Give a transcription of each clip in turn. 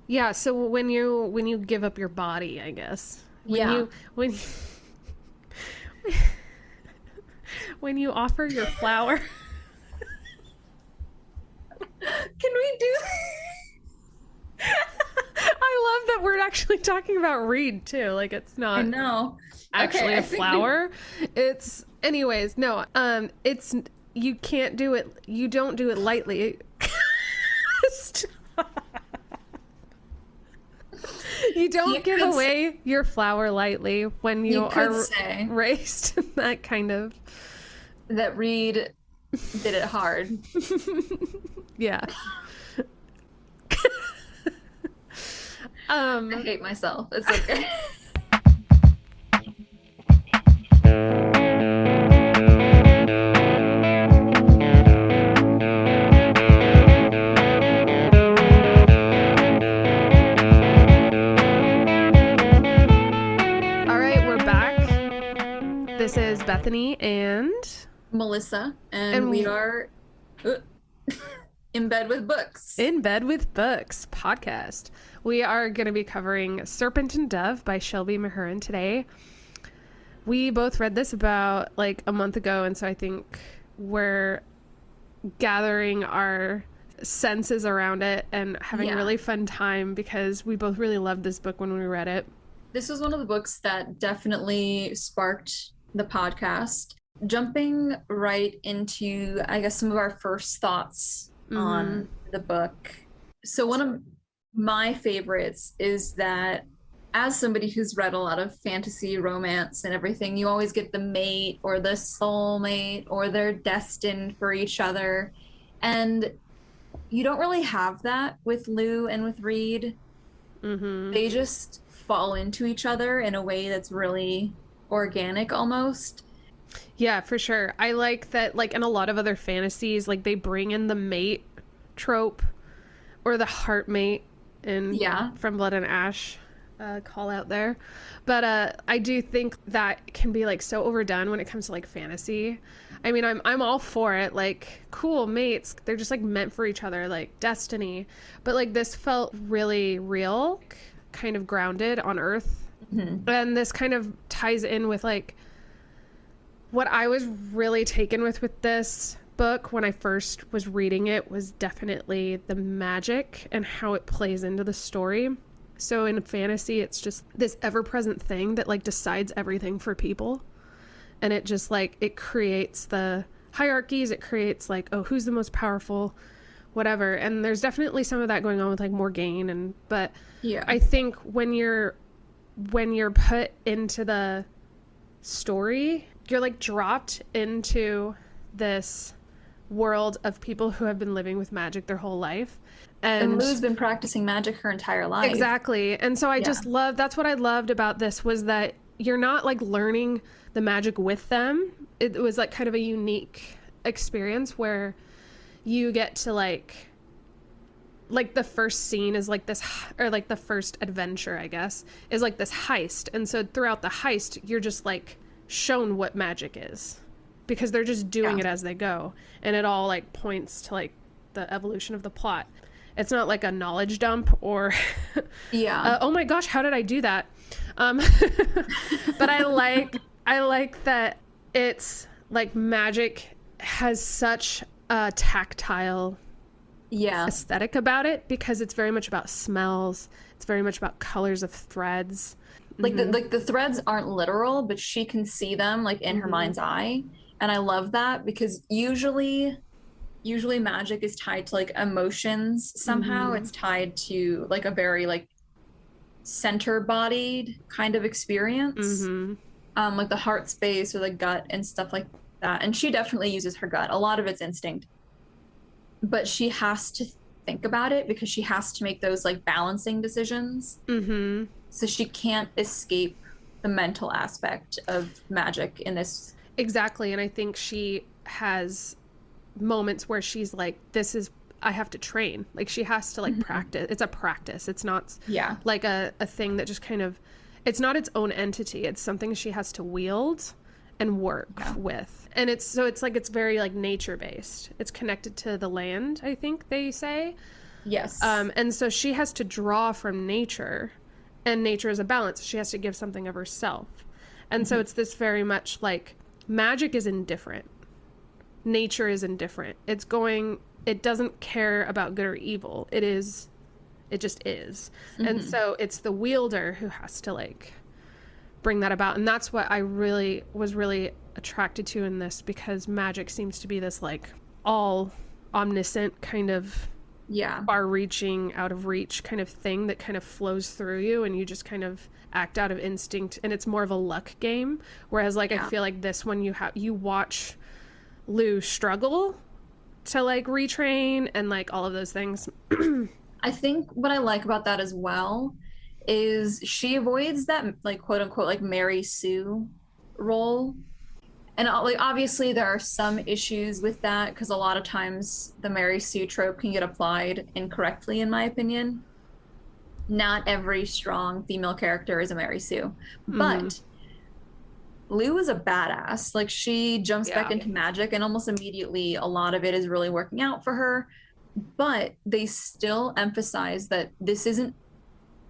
Yeah, so when you give up your body, I guess. Yeah. When when you offer your flower. Can we do I love that we're actually talking about Reed too. Like it's I not know. Okay, actually I a think we flower. It's anyways, no. It's you can't do it. You don't do it lightly. You you don't give could s- away your flower lightly when you you could are say raised in that kind of that Reed did it hard. yeah. I um hate myself. It's okay. all right, we're back. This is Bethany Melissa, and we and are uh, in bed with books. In Bed with Books podcast. We are going to be covering Serpent and Dove by Shelby Mahurin today. We both read this about like a month ago, and so I think we're gathering our senses around it and having a Yeah. really fun time because we both really loved this book when we read it. This was one of the books that definitely sparked the podcast. Jumping right into, I guess, some of our first thoughts Mm-hmm. on the book. So, one of my favorites is that as somebody who's read a lot of fantasy romance and everything, you always get the mate or the soulmate or they're destined for each other. And you don't really have that with Lou and with Reed. Mm-hmm. They just fall into each other in a way that's really organic almost. Yeah, for sure. I like that, like in a lot of other fantasies, like they bring in the mate trope or the heart mate in Yeah. From Blood and Ash call out there. But I do think that can be like so overdone when it comes to like fantasy. I mean, I'm all for it. Like, cool mates, they're just like meant for each other, like destiny. But like this felt really real, kind of grounded on Earth. Mhm. And this kind of ties in with like what I was really taken with this book when I first was reading it was definitely the magic and how it plays into the story. So in fantasy, it's just this ever-present thing that like decides everything for people. And it just like it creates the hierarchies, it creates like, oh, who's the most powerful, whatever. And there's definitely some of that going on with like Morgaine and but Yeah. I think when you're put into the story, you're like dropped into this world of people who have been living with magic their whole life. And And Lou's been practicing magic her entire life. exactly. And so I Yeah. just love that's what I loved about this was that you're not like learning the magic with them. It was like kind of a unique experience where you get to like the first scene is like this or like the first adventure I guess is like this heist, and so throughout the heist you're just like shown what magic is because they're just doing Yeah. it as they go, and it all like points to like the evolution of the plot. It's not like a knowledge dump or Yeah. oh my gosh, how did I do that? um but I like that it's like magic has such a tactile Yeah. aesthetic about it because it's very much about smells. It's very much about colors of threads. Like the threads aren't literal, but she can see them like in her Mm-hmm. mind's eye. And I love that because usually magic is tied to like emotions somehow. Mm-hmm. It's tied to like a very like center bodied kind of experience. Mm-hmm. Like the heart space or the gut and stuff like that. And she definitely uses her gut. A lot of it's instinct. But she has to think about it because she has to make those like balancing decisions. Mm-hmm. So she can't escape the mental aspect of magic in this. Exactly. And I think she has moments where she's like, this is, I have to train. Like she has to like Mhm. practice. It's a practice. It's not Yeah. like a thing that just kind of, it's not its own entity. It's something she has to wield and work Yeah. with. And it's like, it's very like nature based. It's connected to the land, I think they say. Yes. And so she has to draw from nature, and nature is a balance. She has to give something of herself. And so it's this very much like magic is indifferent. Nature is indifferent. It doesn't care about good or evil. It just is. And so it's the wielder who has to like bring that about. And that's what I was really attracted to in this, because magic seems to be this like all omniscient kind of far reaching, out of reach kind of thing that kind of flows through you, and you just kind of act out of instinct, and it's more of a luck game. Whereas like I feel like this one, you watch Lou struggle to like retrain and like all of those things. I think what I like about that as well is she avoids that like quote unquote like Mary Sue role. And like obviously there are some issues with that, because a lot of times the Mary Sue trope can get applied incorrectly, in my opinion. Not every strong female character is a Mary Sue, but Lou is a badass. Like she jumps back into magic, and almost immediately a lot of it is really working out for her. But they still emphasize that this isn't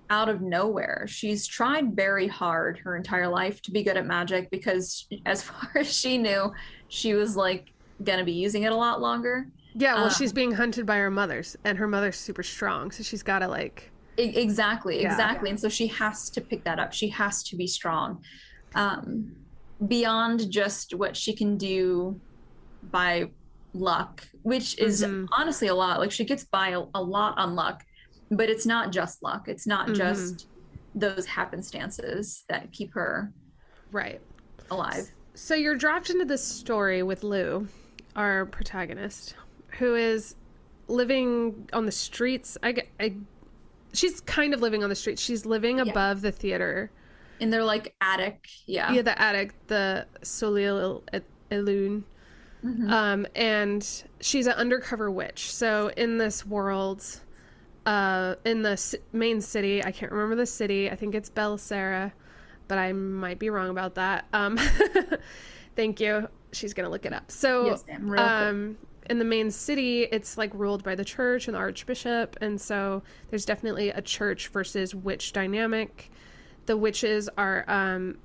out of nowhere. She's tried very hard her entire life to be good at magic, because as far as she knew, she was like gonna be using it a lot longer. Yeah, well, she's being hunted by her mother's, and her mother's super strong, so she's got to like... Exactly. And so she has to pick that up. She has to be strong. Beyond just what she can do by luck, which is honestly a lot. Like she gets by a lot on luck, but it's not just luck. It's not just those happenstances that keep her alive. So you're dropped into this story with Lou, our protagonist, who is living on the streets. She's kind of living on the streets. She's living above the theater. In their like attic. Yeah, the attic, the Solil Elune. And she's an undercover witch. So in this world, in the main city, I can't remember the city. I think it's Belsera, but I might be wrong about that. Thank you. She's going to look it up. So, yes, ma'am. In the main city, it's like ruled by the church and the archbishop. And so there's definitely a church versus witch dynamic. The witches are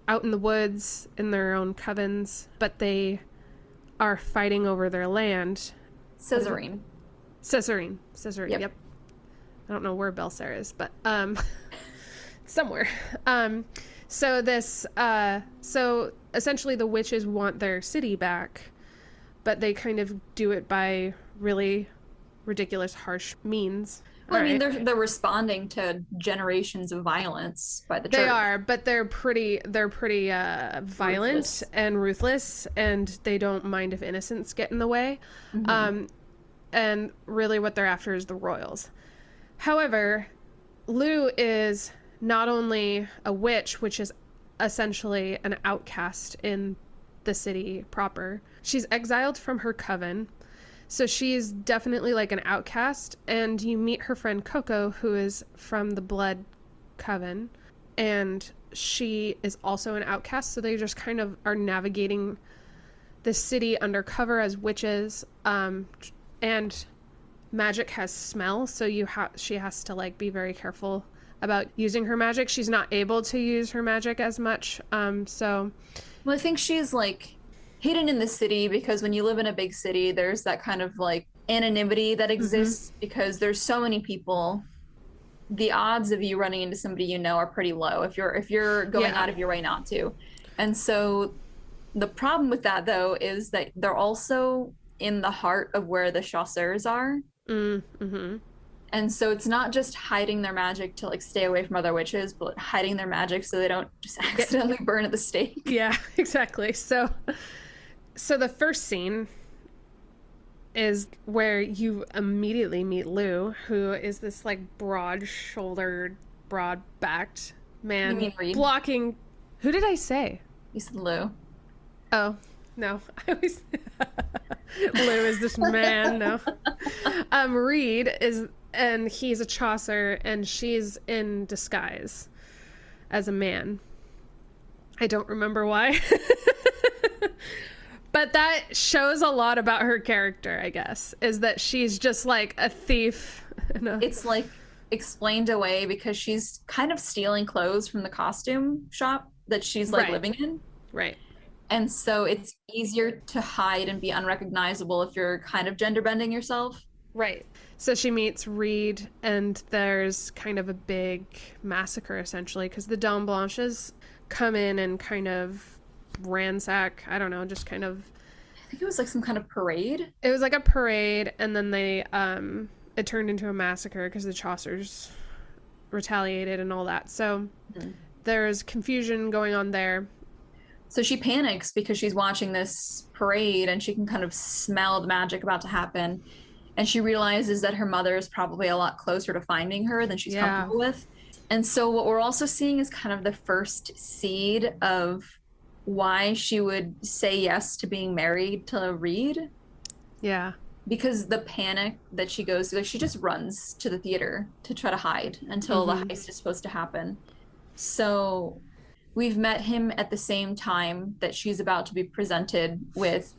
out in the woods in their own covens, but they are fighting over their land. Caesarine. Yep. I don't know where Belsera is, but somewhere. So essentially the witches want their city back, but they kind of do it by really ridiculous, harsh means. Well, I mean, they're responding to generations of violence by the church. They are, but they're pretty violent and ruthless, and they don't mind if innocents get in the way. And really what they're after is the royals. However, Lou is not only a witch, which is essentially an outcast in the city proper. She's exiled from her coven. So she's definitely like an outcast, and you meet her friend Coco, who is from the Blood Coven, and she is also an outcast, so they just kind of are navigating the city undercover as witches, and magic has smell, so she has to like be very careful about using her magic. She's not able to use her magic as much, Well, I think she's like hidden in the city, because when you live in a big city, there's that kind of like anonymity that exists because there's so many people. The odds of you running into somebody you know are pretty low if you're going out of your way not to. And so the problem with that, though, is that they're also in the heart of where the chasseurs are. And so it's not just hiding their magic to like stay away from other witches, but hiding their magic so they don't just accidentally burn at the stake. Yeah, exactly. So the first scene is where you immediately meet Lou, who is this like broad-shouldered, broad-backed man. You mean Reid? Blocking. Who did I say? You said Lou. Oh, no. I always Lou is this man. No. Reid is, and he's a chasseur, and she's in disguise as a man. I don't remember why. But that shows a lot about her character, I guess, is that she's just like a thief it's like explained away because she's kind of stealing clothes from the costume shop that she's like Right. living in. Right. And so it's easier to hide and be unrecognizable if you're kind of gender bending yourself. Right. So she meets Reid, and there's kind of a big massacre essentially because the Dame Blanches come in and kind of ransack. I don't know, just kind of. I think it was like some kind of parade. It was like a parade, and then they it turned into a massacre because the Chaucers retaliated and all that. So there's confusion going on there. So she panics because she's watching this parade and she can kind of smell the magic about to happen. And she realizes that her mother is probably a lot closer to finding her than she's comfortable with. And so what we're also seeing is kind of the first seed of why she would say yes to being married to Reid. Yeah. Because the panic that she goes through, like she just runs to the theater to try to hide until the heist is supposed to happen. So we've met him at the same time that she's about to be presented with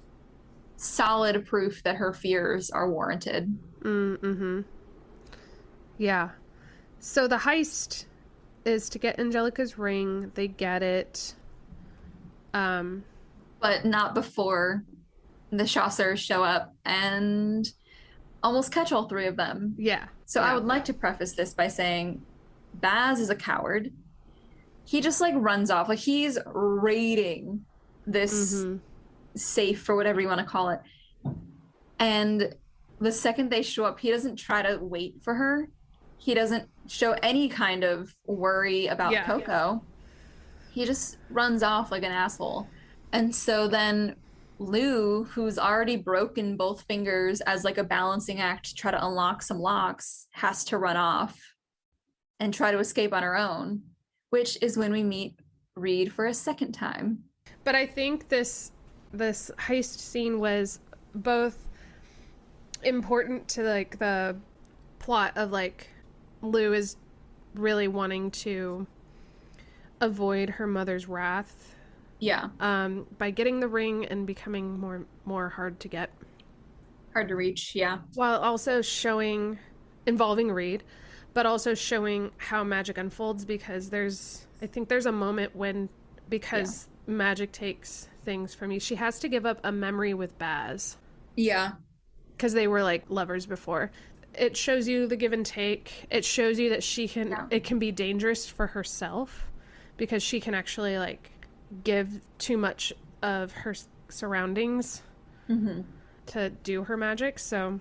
solid proof that her fears are warranted. Yeah. So the heist is to get Angelica's ring. They get it. But not before the Chaucers show up and almost catch all three of them. Yeah. So I would like to preface this by saying Baz is a coward. He just like runs off. Like he's raiding this safe or whatever you want to call it. And the second they show up, he doesn't try to wait for her. He doesn't show any kind of worry about Coco. He just runs off like an asshole. And so then Lou, who's already broken both fingers as like a balancing act to try to unlock some locks, has to run off and try to escape on her own, which is when we meet Reid for a second time. But I think this heist scene was both important to like the plot of like Lou is really wanting to avoid her mother's wrath. Yeah. By getting the ring and becoming more hard to get. Hard to reach, yeah. While also involving Reid, but also showing how magic unfolds because I think there's a moment when, because magic takes things from you, she has to give up a memory with Baz. Yeah. Because they were like lovers before. It shows you the give and take. It shows you that it can be dangerous for herself because she can actually like give too much of her surroundings to do her magic. So,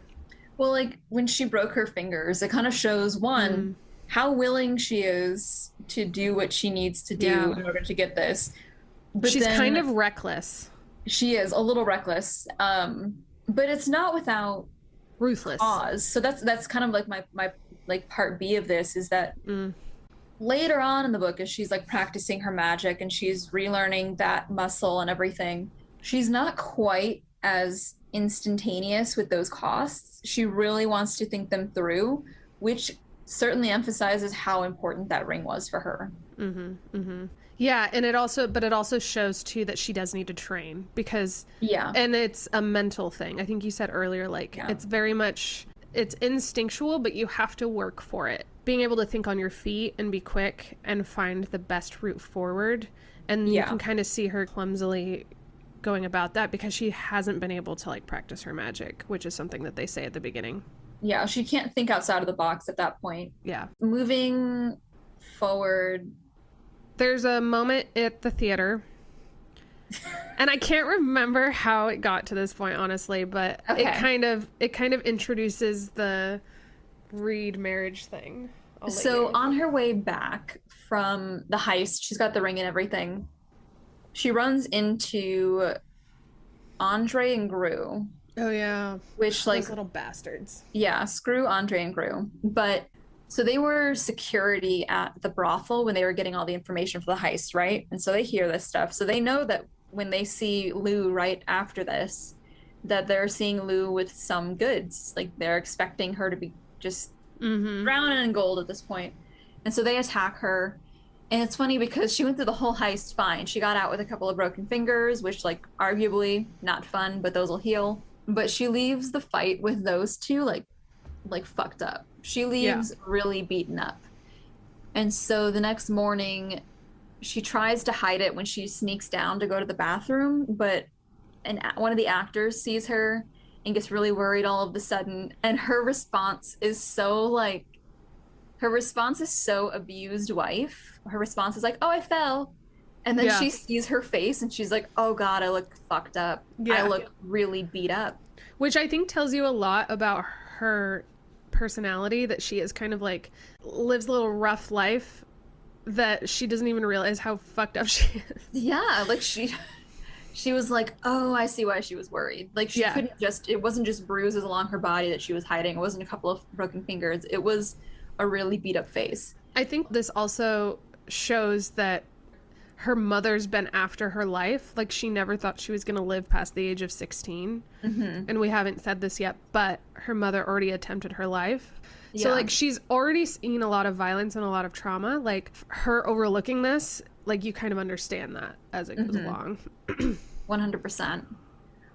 well, like when she broke her fingers, it kind of shows how willing she is to do what she needs to do in order to get this. But she's kind of reckless. She is a little reckless, but it's not without ruthless cause. So that's kind of like my like part B of this is that later on in the book, as she's like practicing her magic and she's relearning that muscle and everything, she's not quite as instantaneous with those costs. She really wants to think them through, which certainly emphasizes how important that ring was for her. Yeah, and it also shows too that she does need to train because and it's a mental thing. I think you said earlier, like it's very much, it's instinctual, but you have to work for it. Being able to think on your feet and be quick and find the best route forward. And you can kind of see her clumsily going about that because she hasn't been able to like practice her magic, which is something that they say at the beginning. Yeah, she can't think outside of the box at that point. Yeah. Moving forward, there's a moment at the theater and I can't remember how it got to this point, honestly, but it kind of introduces the Reid marriage thing. So on her way back from the heist, she's got the ring and everything. She runs into Andre and Gru. Oh yeah. Which like those little bastards. Yeah, screw Andre and Gru. But so they were security at the brothel when they were getting all the information for the heist, right? And so they hear this stuff. So they know that when they see Lou right after this, that they're seeing Lou with some goods. Like they're expecting her to be just drowning in gold at this point. And so they attack her. And it's funny because she went through the whole heist fine. She got out with a couple of broken fingers, which like arguably not fun, but those will heal. But she leaves the fight with those two like fucked up. She Yeah. leaves really beaten up. And so the next morning, she tries to hide it when she sneaks down to go to the bathroom, but one of the actors sees her and gets really worried all of a sudden. And her response is so abused wife. Her response is like, "Oh, I fell." And then Yeah. she sees her face and she's like, "Oh God, I look fucked up. I Yeah. look really beat up." Which I think tells you a lot about her personality, that she is kind of like lives a little rough life, that she doesn't even realize how fucked up she is. Yeah, like she was like, "Oh, I see why she was worried." Like she Yeah. couldn't just it wasn't just bruises along her body that she was hiding. It wasn't a couple of broken fingers. It was a really beat up face. I think this also shows that her mother's been after her life. Like, she never thought she was going to live past the age of 16. Hmm. And we haven't said this yet, but her mother already attempted her life. So, Yeah. like, she's already seen a lot of violence and a lot of trauma. Like, her overlooking this, like, you kind of understand that as it goes Hmm. along. 100%.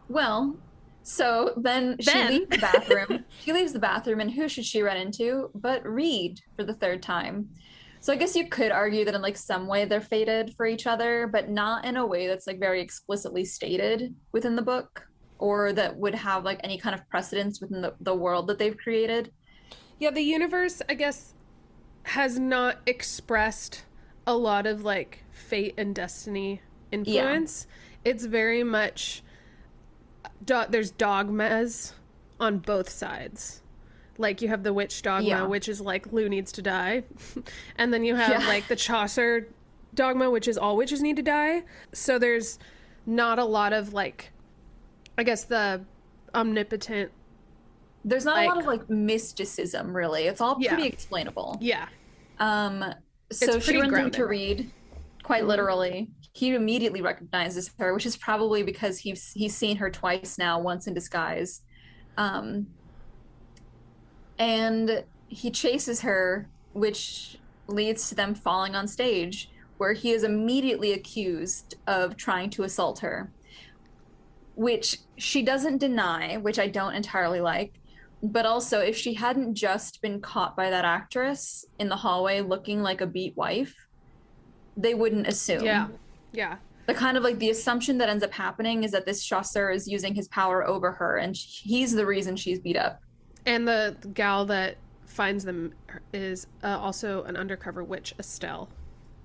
Well, so then she Then, leaves the bathroom. She leaves the bathroom, and who should she run into but Reed for the third time? So I guess you could argue that in like some way they're fated for each other, but not in a way that's like very explicitly stated within the book, or that would have like any kind of precedence within the world that they've created. yeah, the universe, I guess, has not expressed a lot of like fate and destiny Yeah. influence. It's very much there's dogmas on both sides. Like, you have the witch dogma, Yeah. which is like Lou needs to die, and then you have Yeah. like the Chaucer dogma, which is all witches need to die. So there's not a lot of like, I guess, the omnipotent. There's not a Like, lot of like mysticism really. It's all yeah, pretty explainable. yeah, Um, it's so she pretty runs into grounded. Reed, quite Hmm. literally. He immediately recognizes her, which is probably because he's seen her twice now, once in disguise. Um, and he chases her, which leads to them falling on stage, where he is immediately accused of trying to assault her, which she doesn't deny, which I don't entirely like. But also, if she hadn't just been caught by that actress in the hallway looking like a beat wife, they wouldn't Yeah, assume. yeah. The kind of like the assumption that ends up happening is that this Chasseur is using his power over her and he's the reason she's beat up. And the gal that finds them is also an undercover witch, Estelle.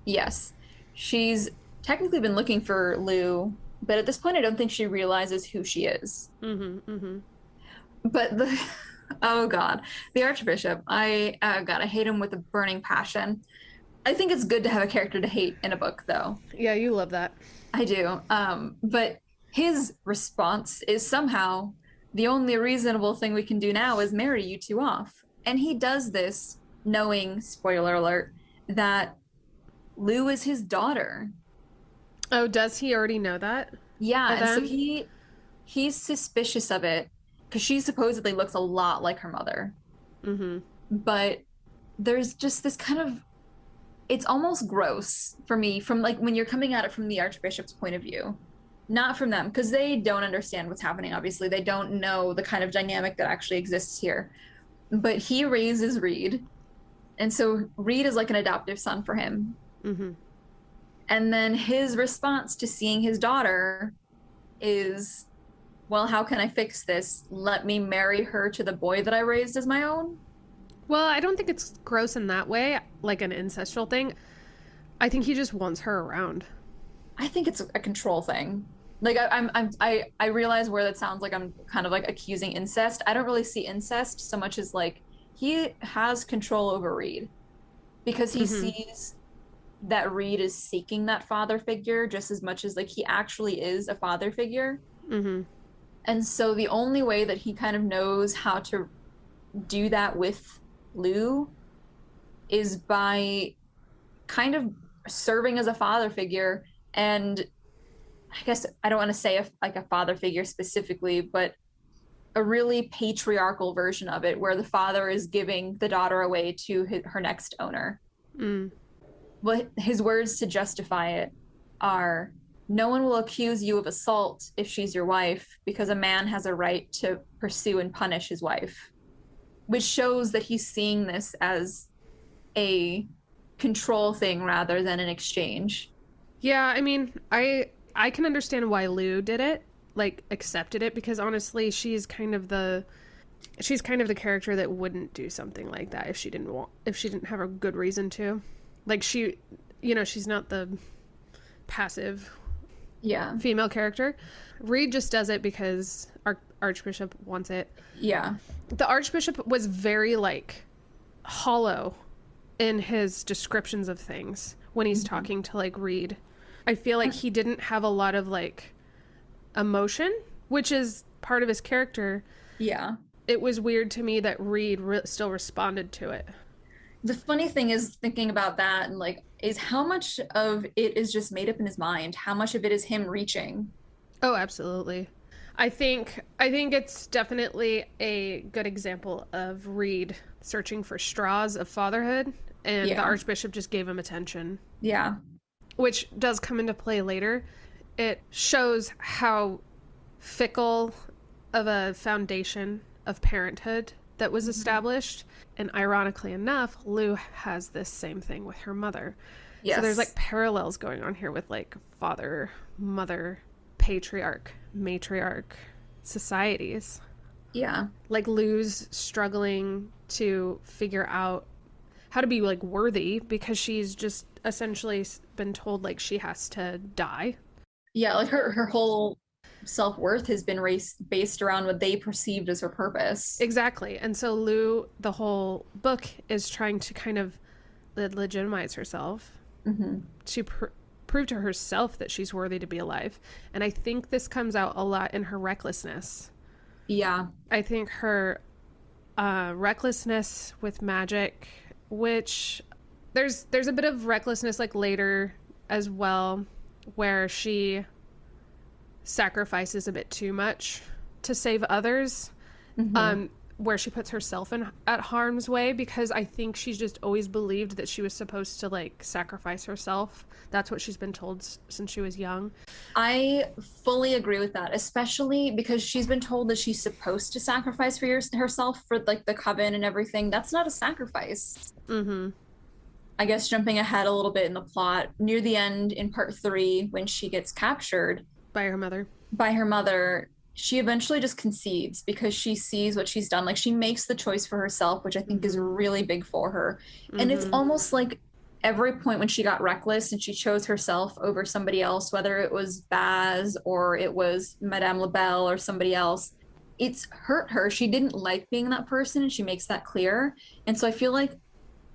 Yes. She's technically been looking for Lou, but at this point, I don't think she realizes who she is. Mm-hmm. Mm-hmm. But oh God, the Archbishop, God, I hate him with a burning passion. I think it's good to have a character to hate in a book, though. Yeah, you love that. I do. But his response is somehow the only reasonable thing we can do now is marry you two off. And he does this knowing, spoiler alert, that Lou is his daughter. Oh, does he already know that Yeah, by and so then? he's suspicious of it because she supposedly looks a lot like her mother. Mm-hmm. But there's just this kind of it's almost gross for me from like when you're coming at it from the Archbishop's point of view, not from them, because they don't understand what's happening. Obviously, they don't know the kind of dynamic that actually exists here. But he raises Reed, and so Reed is like an adoptive son for him. Mm-hmm. And then his response to seeing his daughter is, well, how can I fix this? Let me marry her to the boy that I raised as my own. Well, I don't think it's gross in that way, like an ancestral thing. I think he just wants her around. I think it's a control thing. Like I realize where that sounds like I'm kind of like accusing incest. I don't really see incest so much as like he has control over Reed because he Mm-hmm. sees that Reed is seeking that father figure just as much as like he actually is a father figure. Mm-hmm. And so the only way that he kind of knows how to do that with Lou is by kind of serving as a father figure. And I guess I don't want to say like a father figure specifically, but a really patriarchal version of it where the father is giving the daughter away to her next owner. Mm. But his words to justify it are, no one will accuse you of assault if she's your wife because a man has a right to pursue and punish his wife. which shows that he's seeing this as a control thing rather than an exchange. Yeah, I mean, I can understand why Lou did it, like accepted it, because honestly, she's kind of the character that wouldn't do something like that if she didn't have a good reason to. Like she's not the passive Yeah. female character. Reid just does it because our Archbishop wants it. Yeah. The Archbishop was very like hollow in his descriptions of things when he's talking to like Reid. I feel like he didn't have a lot of like emotion, which is part of his character. Yeah. It was weird to me that Reid still responded to it. The funny thing is thinking about that and like is how much of it is just made up in his mind, how much of it is him reaching. Oh, absolutely. I think it's definitely a good example of Reid searching for straws of fatherhood, and the Archbishop just gave him attention. Yeah. Which does come into play later. It shows how fickle of a foundation of parenthood that was established. And ironically enough, Lou has this same thing with her mother. Yes. So there's like parallels going on here with like father, mother, patriarch, matriarch societies. Yeah. Like Lou's struggling to figure out how to be like worthy because she's just essentially been told like she has to die. Yeah, like her whole self-worth has been based around what they perceived as her purpose. Exactly. And so Lou, the whole book is trying to kind of legitimize herself to prove to herself that she's worthy to be alive. And I think this comes out a lot in her recklessness. Yeah. I think her recklessness with magic, which there's a bit of recklessness like later as well, where she sacrifices a bit too much to save others, where she puts herself at harm's way, because I think she's just always believed that she was supposed to like sacrifice herself. That's what she's been told since she was young. I fully agree with that, especially because she's been told that she's supposed to sacrifice for herself for like the coven and everything. That's not a sacrifice. I guess jumping ahead a little bit in the plot, near the end in part 3, when she gets captured By her mother, she eventually just concedes because she sees what she's done. Like she makes the choice for herself, which I think is really big for her. And it's almost like every point when she got reckless and she chose herself over somebody else, whether it was Baz or it was Madame Labelle or somebody else, it's hurt her. She didn't like being that person, and she makes that clear. And so I feel like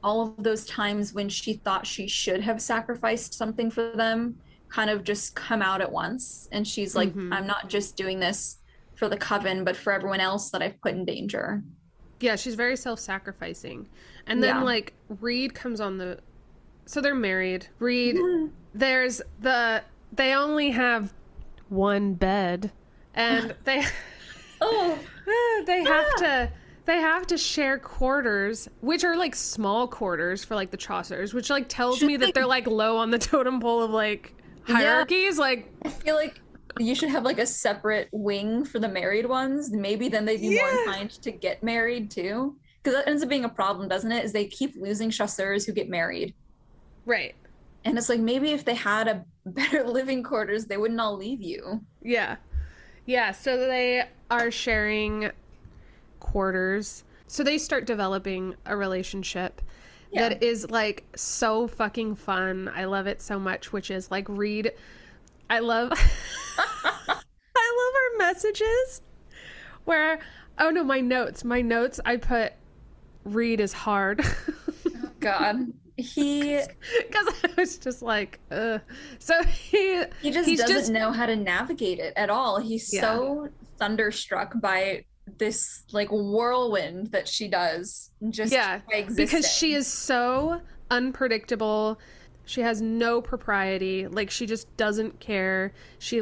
all of those times when she thought she should have sacrificed something for them kind of just come out at once. And she's like, I'm not just doing this for the coven, but for everyone else that I've put in danger. Yeah, she's very self-sacrificing. And then like Reid comes on so they're married. Reid, they only have one bed, and they they have to share quarters, which are like small quarters for like the Chaucers, which like tells me that they're like low on the totem pole of like hierarchies. Like I feel like you should have like a separate wing for the married ones. Maybe then they'd be more inclined to get married too. Because that ends up being a problem, doesn't it? Is they keep losing chasseurs who get married. Right. And it's like, maybe if they had a better living quarters, they wouldn't all leave you. Yeah. Yeah, so they are sharing quarters. So they start developing a relationship that is like so fucking fun. I love it so much, which is like Reid. I love our messages where, oh no, my notes, I put Reid is hard. Oh, God. Because I was just like, ugh. So he doesn't know how to navigate it at all. He's so thunderstruck by this like whirlwind that she does just by existing. Because she is so unpredictable. She has no propriety. Like she just doesn't care. She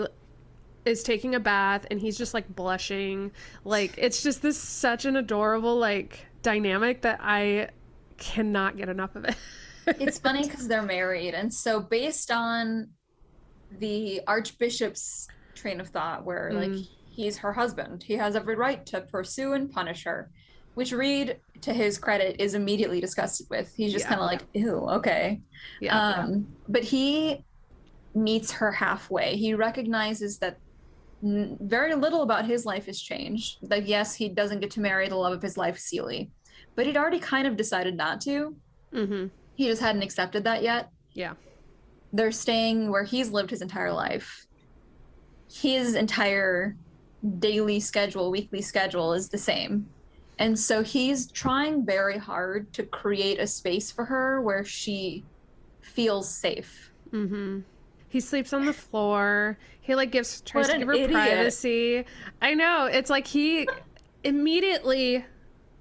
is taking a bath and he's just like blushing. Like it's just such an adorable like dynamic that I cannot get enough of it. It's funny because they're married, and so based on the Archbishop's train of thought where like he's her husband, he has every right to pursue and punish her, which Reid, to his credit, is immediately disgusted with. He's just Yeah. kind of like, ew, okay. Yeah. But he meets her halfway. He recognizes that very little about his life has changed. That yes, he doesn't get to marry the love of his life, Seely, but he'd already kind of decided not to. Mm-hmm. He just hadn't accepted that yet. Yeah. They're staying where he's lived his entire life. His entire daily schedule, weekly schedule is the same. And so he's trying very hard to create a space for her where she feels safe. Mm-hmm. He sleeps on the floor. He like tries What to an give her idiot. privacy. I know. It's like he immediately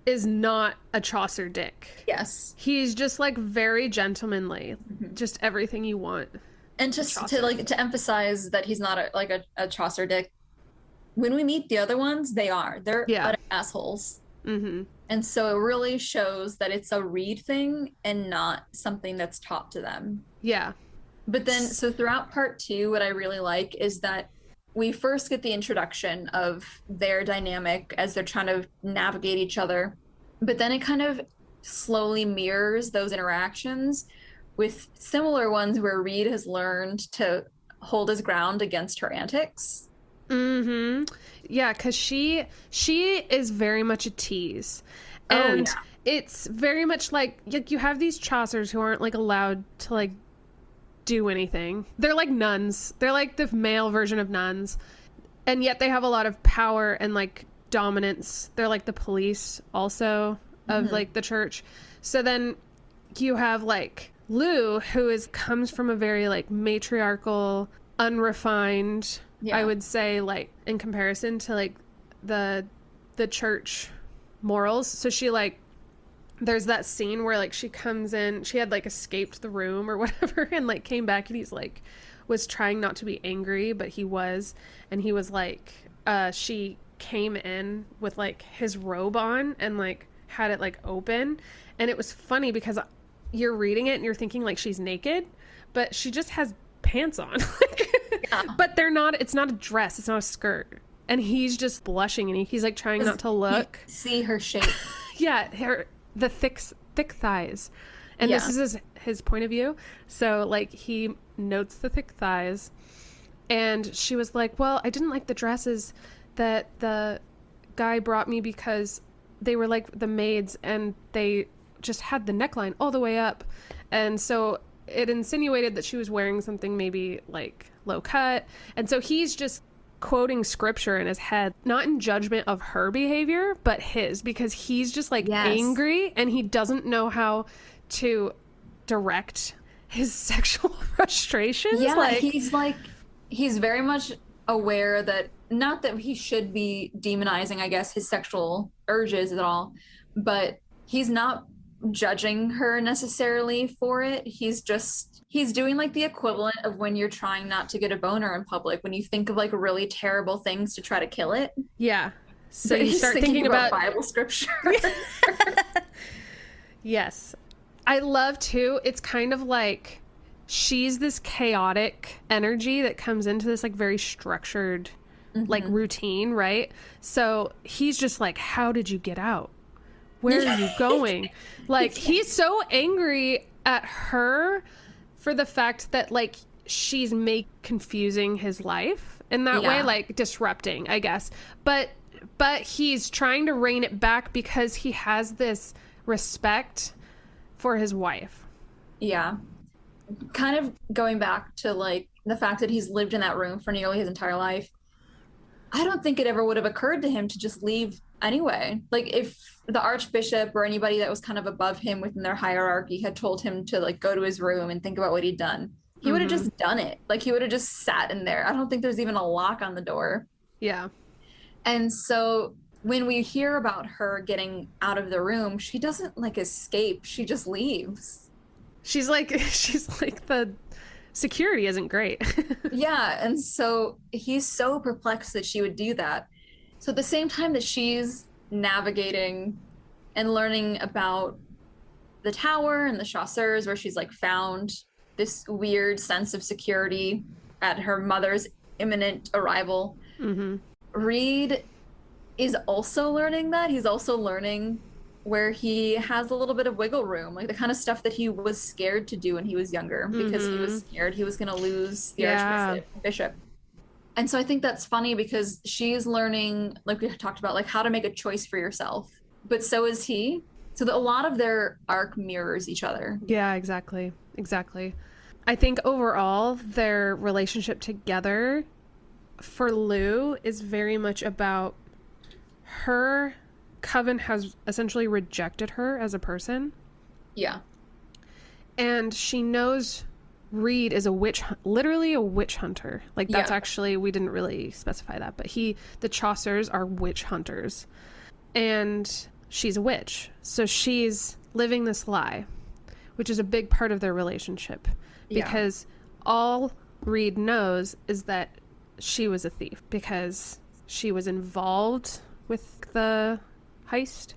is not a Chaucer dick. Yes. He's just like very gentlemanly. Just everything you want. And just Chaucer. to emphasize that he's not a Chaucer dick. When we meet the other ones, they're Yeah. utter assholes. Mm-hmm. And so it really shows that it's a Reid thing and not something that's taught to them. Yeah. But then, so throughout part two, what I really like is that we first get the introduction of their dynamic as they're trying to navigate each other. But then it kind of slowly mirrors those interactions with similar ones where Reid has learned to hold his ground against her antics. Mm-hmm. Yeah, because she is very much a tease. And it's very much like you have these Chaucers who aren't like allowed to like do anything. They're like nuns. They're like the male version of nuns. And yet they have a lot of power and like dominance. They're like the police also of like the church. So then you have like Lou, who comes from a very like matriarchal, unrefined, I would say, like in comparison to like the church morals. So she like, there's that scene where like she comes in, she had like escaped the room or whatever and like came back and he's like was trying not to be angry, but he was, and he was like she came in with like his robe on and like had it like open, and it was funny because you're reading it and you're thinking like she's naked, but she just has pants on. But they're not, it's not a dress, it's not a skirt, and he's just blushing and he's like trying not to look. See her shape. Yeah, the thick thighs, and this is his point of view. So like he notes the thick thighs, and she was like, well, I didn't like the dresses that the guy brought me because they were like the maids and they just had the neckline all the way up, and so it insinuated that she was wearing something maybe like low cut. And so he's just quoting scripture in his head, not in judgment of her behavior, but his, because he's just like angry and he doesn't know how to direct his sexual frustrations. Yeah, he's very much aware that, not that he should be demonizing, I guess, his sexual urges at all, but he's not judging her necessarily for it. He's doing like the equivalent of when you're trying not to get a boner in public, when you think of like really terrible things to try to kill it. Yeah. So you start thinking about Bible scripture. Yes. I love too, it's kind of like she's this chaotic energy that comes into this like very structured like routine, right? So he's just like, how did you get out? Where are you going? Like he's so angry at her for the fact that like she's confusing his life in that way, like disrupting, I guess. But he's trying to rein it back because he has this respect for his wife. Yeah. Kind of going back to like the fact that he's lived in that room for nearly his entire life. I don't think it ever would have occurred to him to just leave anyway. Like if the archbishop or anybody that was kind of above him within their hierarchy had told him to like go to his room and think about what he'd done, he would have just done it. Like he would have just sat in there. I don't think there's even a lock on the door. Yeah. And so when we hear about her getting out of the room, she doesn't like escape. She just leaves. She's like the security isn't great. Yeah. And so he's so perplexed that she would do that. So at the same time that she's navigating and learning about the tower and the Chaucers, where she's like found this weird sense of security at her mother's imminent arrival, Reid is also learning that. He's also learning where he has a little bit of wiggle room, like the kind of stuff that he was scared to do when he was younger because he was Mm-hmm. scared he was going to lose the Yeah. archbishop. And so I think that's funny because she's learning, like we talked about, like how to make a choice for yourself. But so is he. So that a lot of their arc mirrors each other. Yeah, exactly. Exactly. I think overall, their relationship together for Lou is very much about her. Coven has essentially rejected her as a person. Yeah. And she knows Reid is a literally a witch hunter. Like, that's Yeah. actually, we didn't really specify that, but the Chaucers are witch hunters. And she's a witch. So she's living this lie, which is a big part of their relationship. Because all Reid knows is that she was a thief because she was involved with the heist.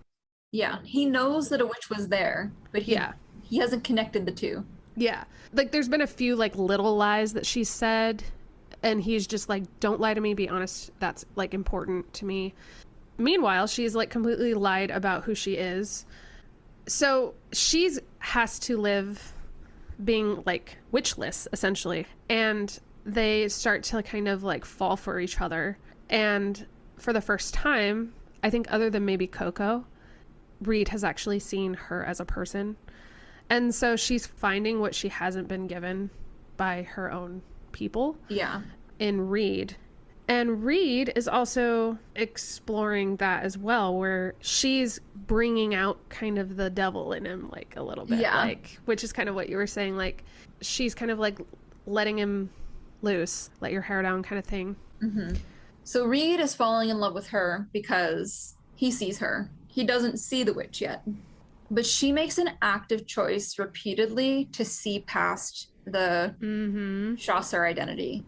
Yeah. He knows that a witch was there, but he hasn't connected the two. Yeah. Like, there's been a few, like, little lies that she said, and he's just like, don't lie to me, be honest. That's, like, important to me. Meanwhile, she's, like, completely lied about who she is. So she's has to live being, like, witchless, essentially. And they start to kind of, like, fall for each other. And for the first time, I think other than maybe Coco, Reid has actually seen her as a person. And so she's finding what she hasn't been given by her own people. Yeah. In Reid. And Reid is also exploring that as well, where she's bringing out kind of the devil in him, like, a little bit. Yeah. Like, which is kind of what you were saying. Like, she's kind of like letting him loose, let your hair down kind of thing. Mm-hmm. So Reid is falling in love with her because he sees her. He doesn't see the witch yet. But she makes an active choice repeatedly to see past the Chaucer identity.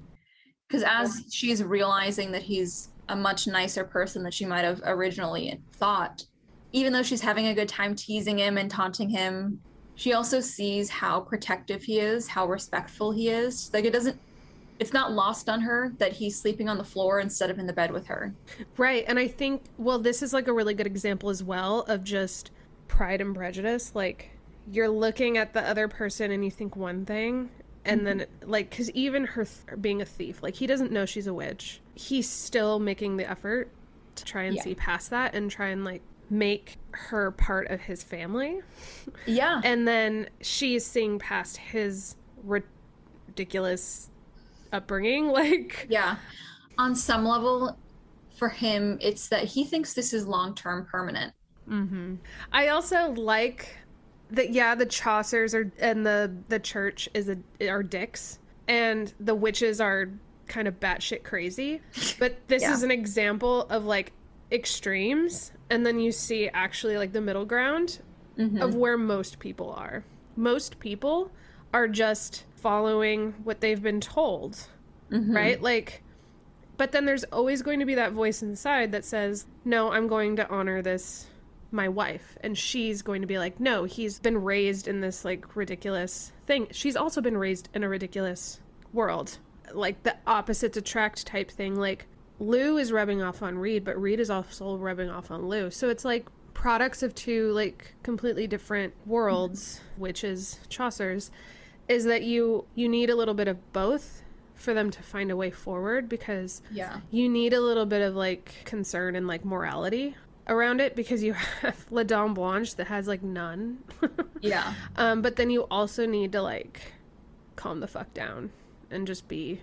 Because as she's realizing that he's a much nicer person than she might have originally thought, even though she's having a good time teasing him and taunting him, she also sees how protective he is, how respectful he is. Like, it's not lost on her that he's sleeping on the floor instead of in the bed with her. Right. And I think, well, this is like a really good example as well of just Pride and Prejudice. Like, you're looking at the other person and you think one thing, and then, like, because even her being a thief, like, he doesn't know she's a witch. He's still making the effort to try and see past that and try and, like, make her part of his family. Yeah. And then she's seeing past his ridiculous upbringing. Like, yeah. On some level, for him, it's that he thinks this is long-term permanent. Mm-hmm. I also like that, yeah, the Chaucers are, and the church are dicks, and the witches are kind of batshit crazy. But this is an example of, like, extremes, and then you see actually, like, the middle ground of where most people are. Most people are just following what they've been told, right? Like, but then there's always going to be that voice inside that says, no, I'm going to honor this, my wife. And she's going to be like, no, he's been raised in this, like, ridiculous thing. She's also been raised in a ridiculous world. Like, the opposites attract type thing. Like, Lou is rubbing off on Reid, but Reid is also rubbing off on Lou. So it's like products of two, like, completely different worlds, which is Chaucer's, is that you need a little bit of both for them to find a way forward, because you need a little bit of, like, concern and, like, morality around it, because you have La Dame Blanche that has, like, none. But then you also need to, like, calm the fuck down and just be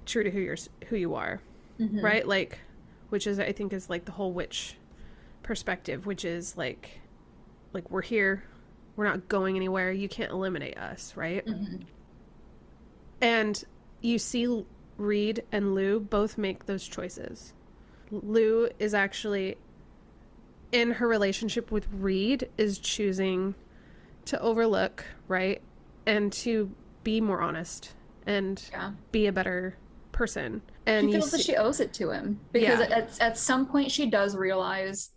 true to who you are, right? Like, which is, I think, is, like, the whole witch perspective, which is like we're here, we're not going anywhere, you can't eliminate us, right? And you see Reid and Lou both make those choices. Lou is actually, in her relationship with Reid, is choosing to overlook, right, and to be more honest and be a better person. And she feels that she owes it to him, because at some point she does realize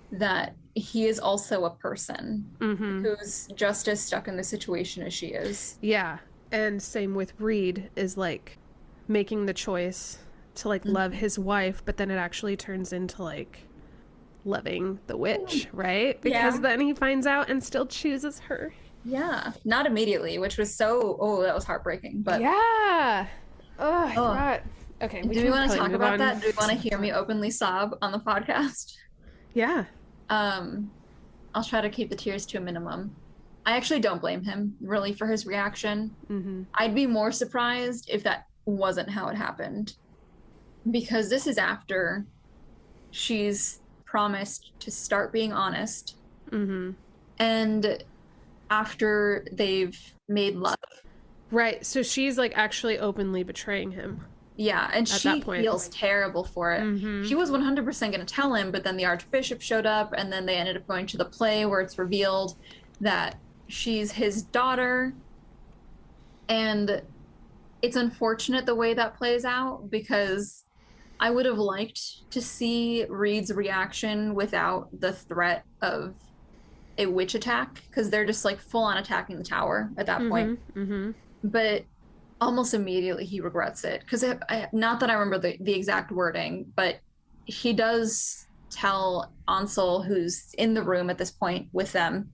that he is also a person who's just as stuck in the situation as she is. Yeah. And same with Reid, is, like, making the choice to like love his wife, but then it actually turns into like loving the witch, right? Because then he finds out and still chooses her. Yeah, not immediately, which was that was heartbreaking. But yeah, I forgot. Okay, do we want to talk about that? Do we want to hear me openly sob on the podcast? Yeah. I'll try to keep the tears to a minimum. I actually don't blame him really for his reaction. I'd be more surprised if that wasn't how it happened, because this is after she's promised to start being honest, and after they've made love. Right. So she's like actually openly betraying him. Yeah, and she feels terrible for it. She was 100% going to tell him, but then the Archbishop showed up, and then they ended up going to the play where it's revealed that she's his daughter. And it's unfortunate the way that plays out, because I would have liked to see Reid's reaction without the threat of a witch attack, because they're just like full on attacking the tower at that point. But almost immediately he regrets it, because not that I remember the exact wording, but he does tell Ansel, who's in the room at this point with them,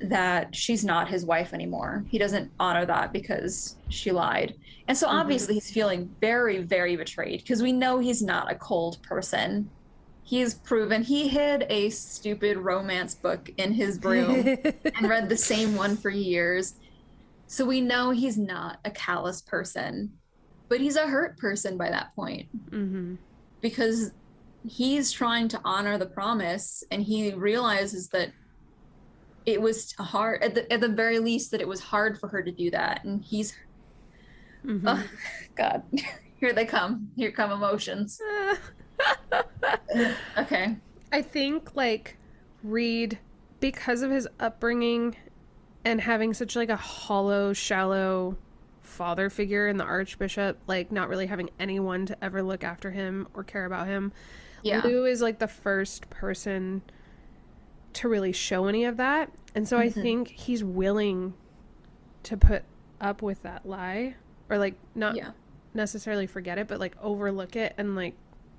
that she's not his wife anymore. He doesn't honor that because she lied. And so obviously he's feeling very, very betrayed, because we know he's not a cold person. He's proven he hid a stupid romance book in his room and read the same one for years. So we know he's not a callous person, but he's a hurt person by that point, because he's trying to honor the promise, and he realizes that it was hard, at the very least, that it was hard for her to do that. And he's, oh, God, here they come. Here come emotions. Okay. I think like Reid, because of his upbringing and having such like a hollow, shallow father figure in the Archbishop, like not really having anyone to ever look after him or care about him. Lou is like the first person to really show any of that. And so I think he's willing to put up with that lie, or like not necessarily forget it, but like overlook it and like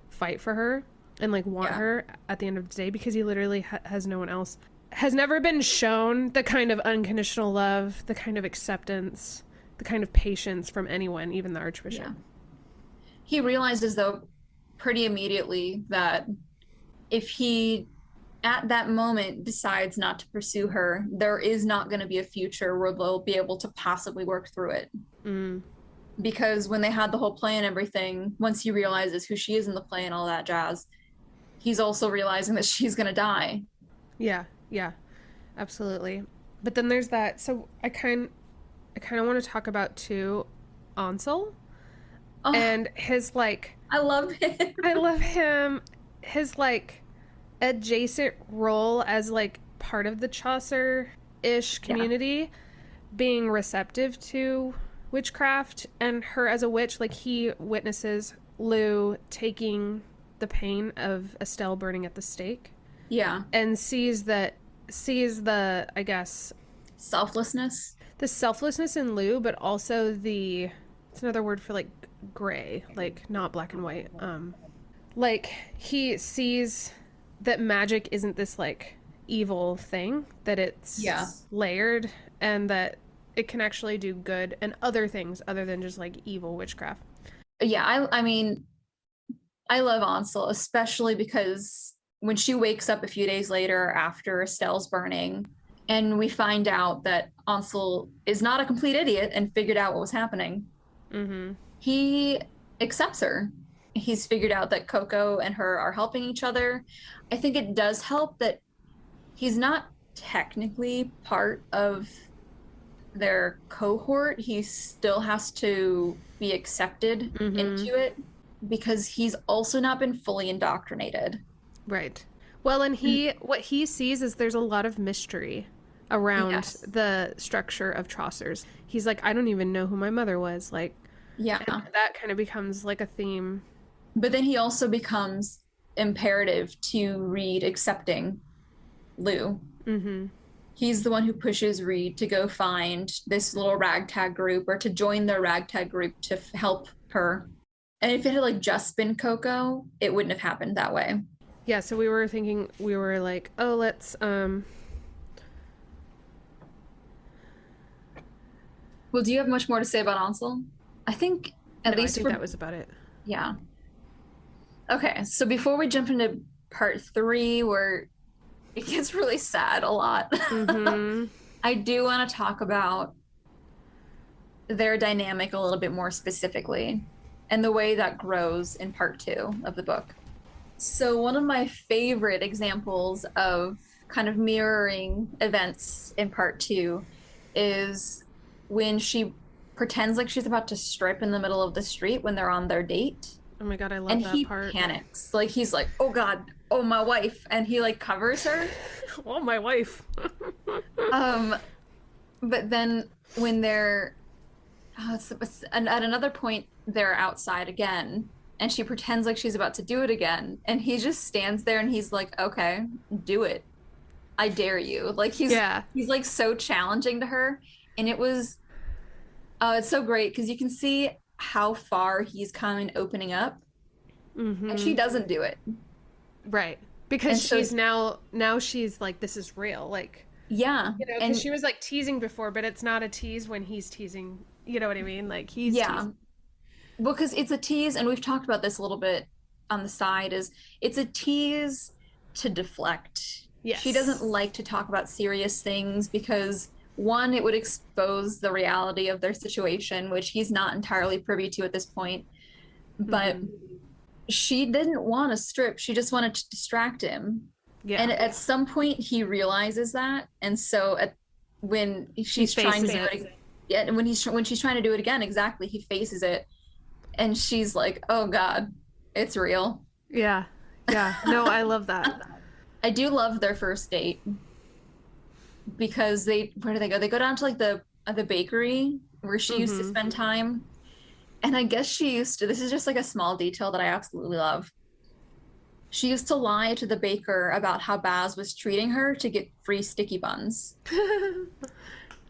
fight for her and like want her at the end of the day, because he literally has no one else. Has never been shown the kind of unconditional love, the kind of acceptance, the kind of patience from anyone, even the Archbishop. He realizes, though, pretty immediately that if he, at that moment, decides not to pursue her, there is not going to be a future where they'll be able to possibly work through it. Because when they had the whole play and everything, once he realizes who she is in the play and all that jazz, he's also realizing that she's going to die. Yeah, absolutely. But then there's that. So I kind of want to talk about too, Ansel, and his like. I love him. His like adjacent role as like part of the Chaucer-ish community, being receptive to witchcraft and her as a witch. Like he witnesses Lou taking the pain of Estelle burning at the stake. And sees the, I guess, selflessness. The selflessness in Lou, but also it's another word for like gray, like not black and white. Like he sees that magic isn't this like evil thing, that it's layered, and that it can actually do good and other things other than just like evil witchcraft. I mean, I love Ansel, especially because when she wakes up a few days later after Estelle's burning, and we find out that Ansel is not a complete idiot and figured out what was happening, he accepts her. He's figured out that Coco and her are helping each other. I think it does help that he's not technically part of their cohort. He still has to be accepted into it, because he's also not been fully indoctrinated. Right. Well, and what he sees is there's a lot of mystery around the structure of Chaucer's. He's like, I don't even know who my mother was. Like, and that kind of becomes like a theme. But then he also becomes imperative to Reid accepting Lou. He's the one who pushes Reid to go find this little ragtag group, or to join their ragtag group to help her. And if it had like just been Coco, it wouldn't have happened that way. Yeah, so we were thinking, we were like, oh, let's Well, do you have much more to say about Ansel? I think at no, I least think for that was about it. yeah. Okay, so before we jump into part 3, where it gets really sad a lot, Mm-hmm. I do want to talk about their dynamic a little bit more specifically and the way that grows in part 2 of the book. So, one of my favorite examples of kind of mirroring events in part 2 is when she pretends like she's about to strip in the middle of the street when they're on their date. Oh my God, I love And that he part. panics. Like, he's like, oh God, oh, my wife. And he like covers her. Oh, my wife. Um, but then when they're and at another point, they're outside again, and she pretends like she's about to do it again, and he just stands there and he's like, "Okay, do it. I dare you." Like Yeah. he's like so challenging to her, and it's so great because you can see how far he's come in opening up, and she Mm-hmm. doesn't do it. Right. Because And so she's now she's like, this is real. Like, yeah, you know, because and she was like teasing before, but it's not a tease when he's teasing. You know what I mean? Like, he's yeah, teasing. because it's a tease, and we've talked about this a little bit on the side, is it's a tease to deflect. She doesn't Yes. like to talk about serious things because one, it would expose the reality of their situation, which he's not entirely privy to at this point. But Mm-hmm. she didn't want to strip, she just wanted to distract him. Yeah. And at some point he realizes that, and so when He she's trying to faces do it. it, yeah, and when she's trying to do it again, exactly, he faces it, and she's like, "Oh God, it's real." Yeah. Yeah. No, I love that. I do love their first date because where do they go? They go down to like the bakery where she used to Mm-hmm. spend time, and I guess she used to. This is just like a small detail that I absolutely love. She used to lie to the baker about how Baz was treating her to get free sticky buns.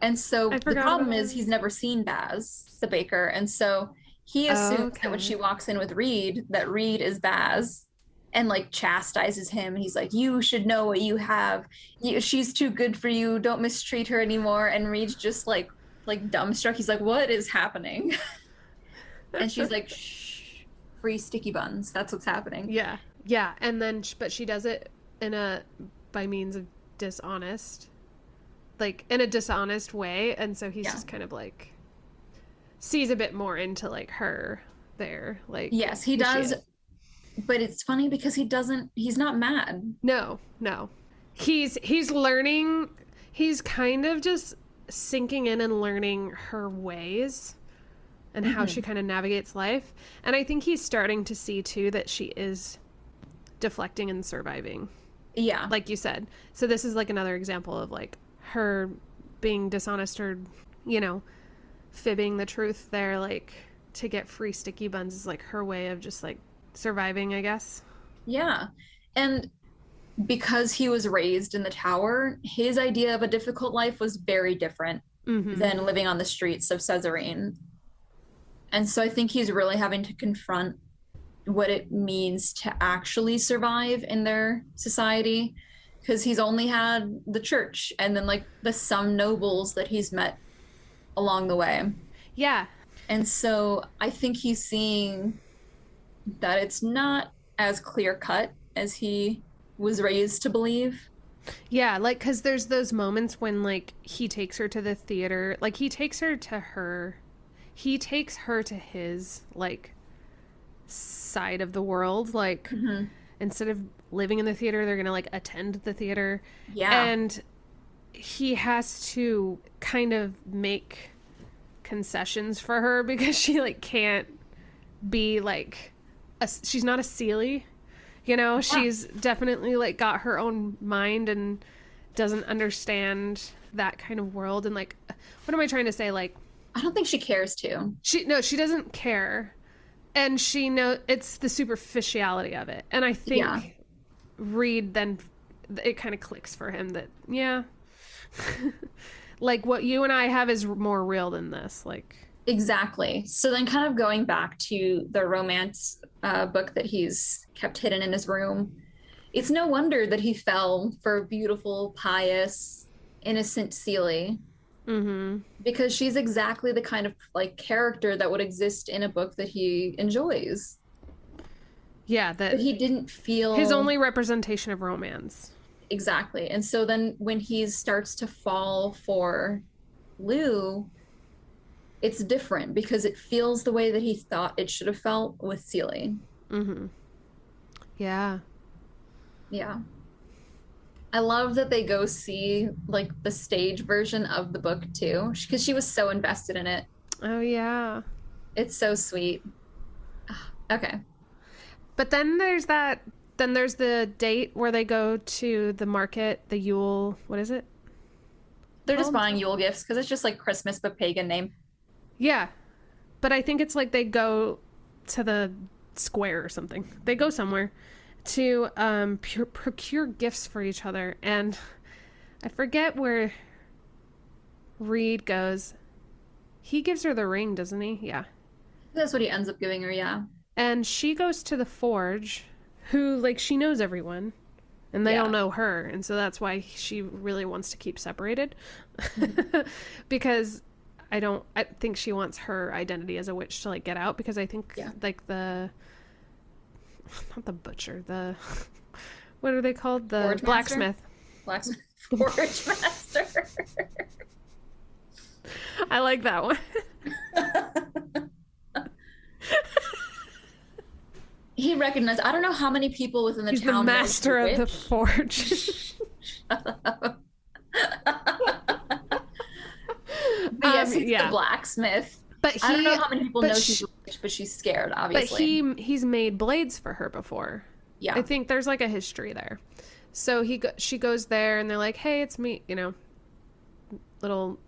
And so I the forgot problem about is it. he's never seen Baz, the baker, and so he Oh, assumes that when okay. she walks in with Reid, that Reid is Baz, and like chastises him. And he's like, "You should know what you have. She's too good for you. Don't mistreat her anymore." And Reid's just like dumbstruck. He's like, "What is happening?" And she's like, "Shh, free sticky buns. That's what's happening." Yeah. Yeah. And then, but she does it in by means of dishonest, like in a dishonest way. And so he's Yeah. just kind of like, sees a bit more into like her there. Like, Yes, he who she does. is. But it's funny because he's not mad. No, no. He's learning, he's kind of just sinking in and learning her ways and how she Mhm. kind of navigates life. And I think he's starting to see too that she is deflecting and surviving, Yeah. like you said. So this is like another example of like her being dishonest or, you know, fibbing the truth there, like to get free sticky buns is like her way of just like surviving, I guess. Yeah. And because he was raised in the tower, his idea of a difficult life was very different Mm-hmm. than living on the streets of Caesarine. And so I think he's really having to confront what it means to actually survive in their society, because he's only had the church and then like the some nobles that he's met along the way. Yeah. And so I think he's seeing that it's not as clear cut as he was raised to believe. Yeah, like cuz there's those moments when like he takes her to the theater, like he takes her to his like side of the world, like Mm-hmm. instead of living in the theater, they're going to like attend the theater. Yeah. And he has to kind of make concessions for her because she like can't be like she's not a Sealy, you know. Yeah. She's definitely like got her own mind and doesn't understand that kind of world. And like, what am I trying to say? Like, I don't think she cares to. she doesn't care, and she know it's the superficiality of it. And I think Yeah. Reid then it kind of clicks for him that yeah, like what you and I have is more real than this. Like, Exactly. So then, kind of going back to the romance book that he's kept hidden in his room, it's no wonder that he fell for beautiful, pious, innocent Seely, Mm-hmm. because she's exactly the kind of like character that would exist in a book that he enjoys. Yeah, But that he didn't his feel only representation of romance. exactly. And so then, when he starts to fall for Lou, it's different because it feels the way that he thought it should have felt with Seely. Mm-hmm. Yeah. Yeah. I love that they go see like the stage version of the book too, because she was so invested in it. Oh, yeah. It's so sweet. Okay. But then there's the date where they go to the market, the Yule, what is it They're just called? buying Yule gifts because it's just like Christmas but pagan name. Yeah. But I think it's like they go to the square or something. They go somewhere to procure gifts for each other. And I forget where Reid goes. He gives her the ring, doesn't he? Yeah. That's what he ends up giving her, yeah. And she goes to the forge, who, like, she knows everyone. And they Yeah. all know her. And so that's why she really wants to keep separated. Because I think she wants her identity as a witch to, like, get out. Because I think, Yeah. like, not the butcher, what are they called? The Forge blacksmith. Blacksmith Forge Master. I like that one. He recognized, I don't know how many people within the He's the town master knows of the forge. Shut up. But yes, he's yeah. the blacksmith. But I don't know how many people but know sh- she's a witch, but she's scared, But obviously. he's made blades for her before. Yeah. I think there's like a history there. So she goes there and they're like, "Hey, it's me," little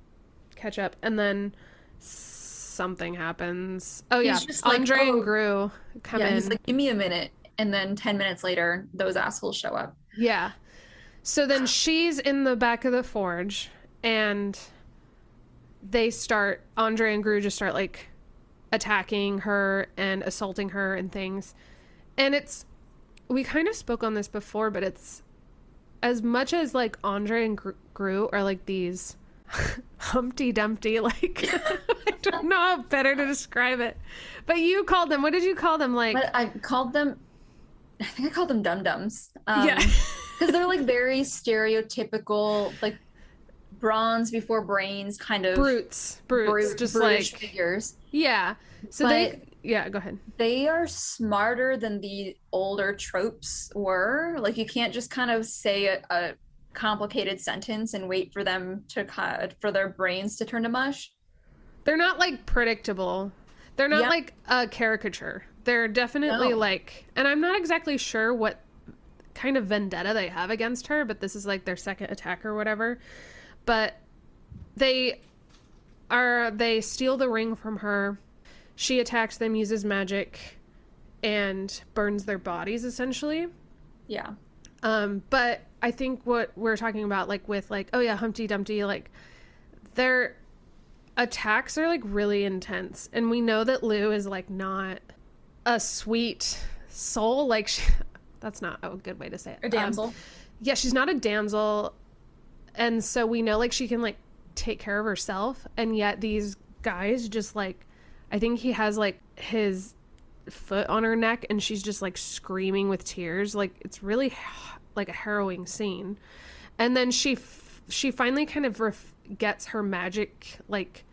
catch up, and then something happens. Oh yeah, He's just like, Andre "Oh." and Gru come Yeah, in. he's like, give me a minute. And then 10 minutes later, those assholes show up. Yeah. So then she's in the back of the forge and Andre and Gru just start like attacking her and assaulting her and things. And we kind of spoke on this before, but it's as much as like Andre and Gru are like these Humpty Dumpty, like I don't know how better to describe it. But you called them, what did you call them? Like, But I think I called them dum-dums. yeah. Because they're like very stereotypical, like bronze before brains kind of brutes, just brutish like figures. yeah. So But yeah, go ahead. they are smarter than the older tropes were. Like you can't just kind of say a complicated sentence and wait for them for their brains to turn to mush. They're not like predictable. They're not like a caricature. They're definitely like, and I'm not exactly sure what kind of vendetta they have against her, but this is like their second attack or whatever. But they steal the ring from her. She attacks them, uses magic, and burns their bodies essentially. Yeah. But I think what we're talking about, like with like, oh yeah, Humpty Dumpty, like their attacks are like really intense, and we know that Lou is like not a sweet soul. Like that's not a good way to say it. A damsel. Yeah, she's not a damsel, and so we know like she can like take care of herself, and yet these guys just like, I think he has like his foot on her neck and she's just like screaming with tears. Like it's really like a harrowing scene. And then she finally kind of gets her magic like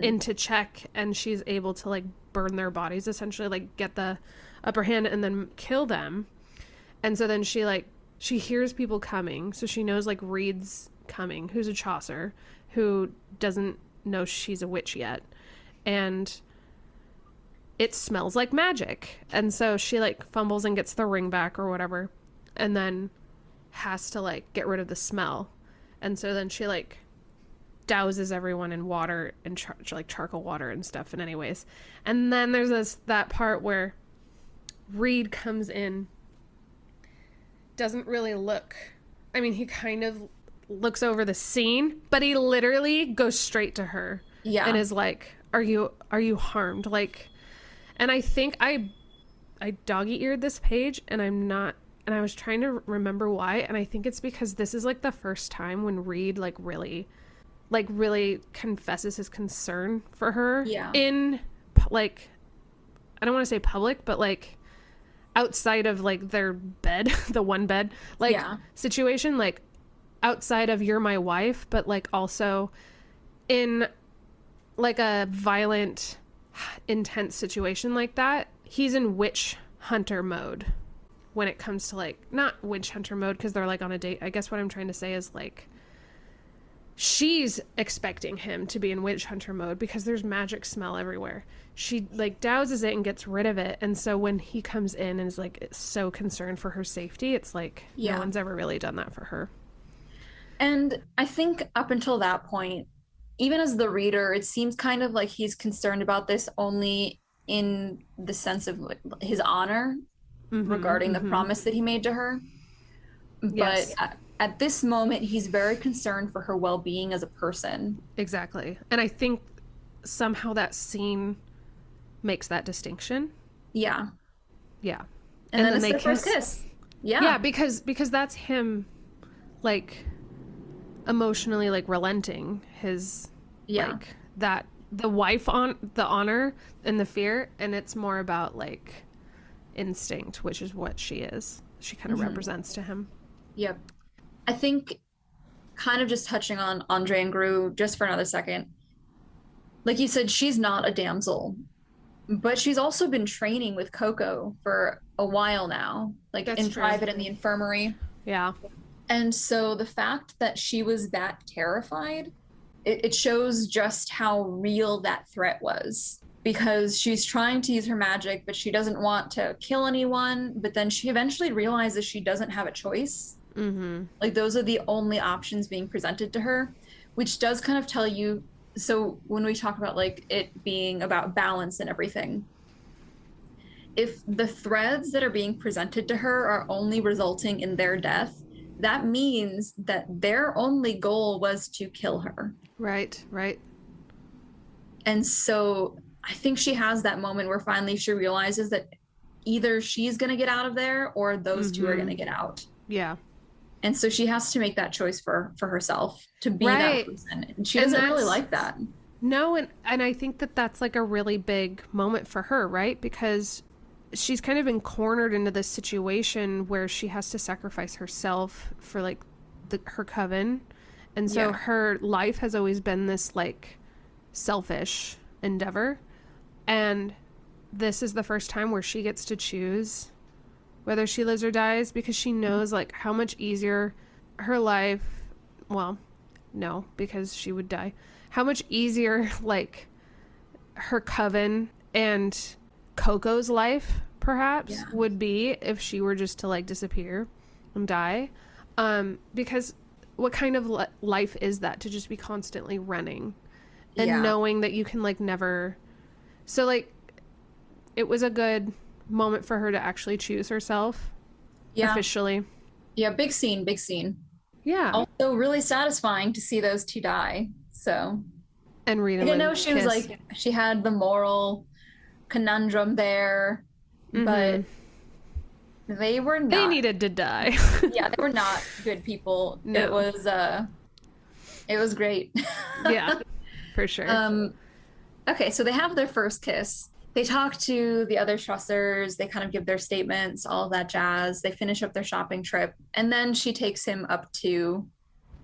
into check, and she's able to like burn their bodies essentially, like get the upper hand and then kill them. And so then she hears people coming, so she knows like Reid's coming, who's a Chaucer, who doesn't know she's a witch yet, and it smells like magic. And so she like fumbles and gets the ring back or whatever, and then has to like get rid of the smell. And so then she like douses everyone in water and like charcoal water and stuff. And anyways, and then there's that part where Reid comes in, doesn't really look, I mean, he kind of looks over the scene, but he literally goes straight to her. Yeah. And is like, are you harmed? Like, and I think I doggy-eared this page, and I was trying to remember why, and I think it's because this is like the first time when Reid really confesses his concern for her in like, I don't want to say public, but like outside of like their bed, the one bed like situation, like outside of you're my wife, but like also in like a violent, intense situation like that, he's in witch hunter mode when it comes to like, not witch hunter mode because they're like on a date. I guess what I'm trying to say is like, she's expecting him to be in witch hunter mode because there's magic smell everywhere. She like douses it and gets rid of it. And so when he comes in and is like so concerned for her safety, it's like no one's ever really done that for her. And I think up until that point, even as the reader, it seems kind of like he's concerned about this only in the sense of his honor regarding the promise that he made to her. But at this moment, he's very concerned for her well-being as a person. Exactly. And I think somehow that scene makes that distinction. Yeah. Yeah. And then it's their first kiss. Yeah. Yeah, because that's him like emotionally like relenting his like that, the wife on the honor and the fear, and it's more about like instinct, which is what she is. She kind of represents to him. Yep. I think kind of just touching on Andre and Gru just for another second. Like you said, she's not a damsel, but she's also been training with Coco for a while now, like in private in the infirmary. Yeah. And so the fact that she was that terrified, it shows just how real that threat was, because she's trying to use her magic, but she doesn't want to kill anyone. But then she eventually realizes she doesn't have a choice. Like those are the only options being presented to her, which does kind of tell you. So when we talk about like it being about balance and everything, if the threads that are being presented to her are only resulting in their death, that means that their only goal was to kill her. Right. And so I think she has that moment where finally she realizes that either she's going to get out of there or those two are going to get out. Yeah. And so she has to make that choice for herself to be that person. And she doesn't really like that. No, and I think that that's like a really big moment for her, right? Because she's kind of been cornered into this situation where she has to sacrifice herself for like her coven. And so her life has always been this like selfish endeavor. And this is the first time where she gets to choose whether she lives or dies, because she knows like how much easier her life, well, no, because she would die, how much easier like her coven and Coco's life perhaps would be if she were just to like disappear and die. Because what kind of life is that, to just be constantly running and knowing that you can like never, so like it was a good moment for her to actually choose herself officially. Yeah, big scene. Yeah. Also really satisfying to see those two die. So, and Rita, I know she was like, she had the moral conundrum there, but they were not. They needed to die. Yeah, they were not good people. No. It was great. Yeah, for sure. Okay, so they have their first kiss. They talk to the other Schroessers. They kind of give their statements, all of that jazz. They finish up their shopping trip. And then she takes him up to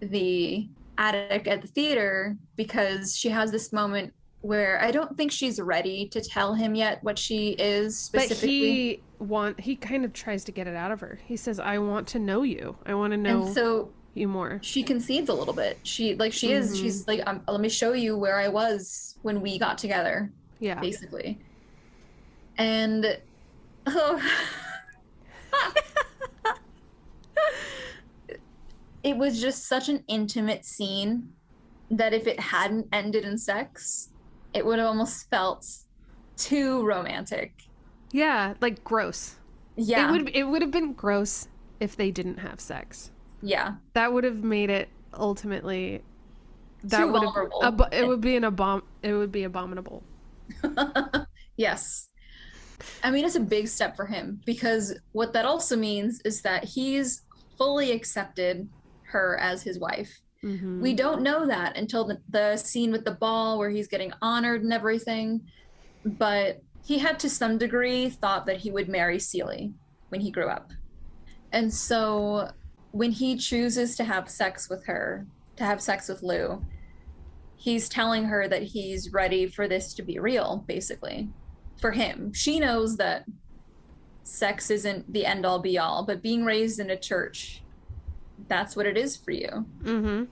the attic at the theater because she has this moment where I don't think she's ready to tell him yet what she is specifically. But he kind of tries to get it out of her. He says, I want to know you. I want to know you more. She concedes a little bit. She's like, let me show you where I was when we got together. Yeah. Basically. And it was just such an intimate scene that if it hadn't ended in sex, it would have almost felt too romantic. Yeah, like gross. Yeah. It would have been gross if they didn't have sex. Yeah. That would have made it ultimately that Too would vulnerable. it would be it would be abominable. Yes. I mean, it's a big step for him because what that also means is that he's fully accepted her as his wife. We Mm-hmm. don't know that until the scene with the ball where he's getting honored and everything. But he had to some degree thought that he would marry Celie when he grew up. And so when he chooses to have sex with her, to have sex with Lou, he's telling her that he's ready for this to be real, basically, for him. She knows that sex isn't the end all be all, but being raised in a church, that's what it is for you. Mm-hmm.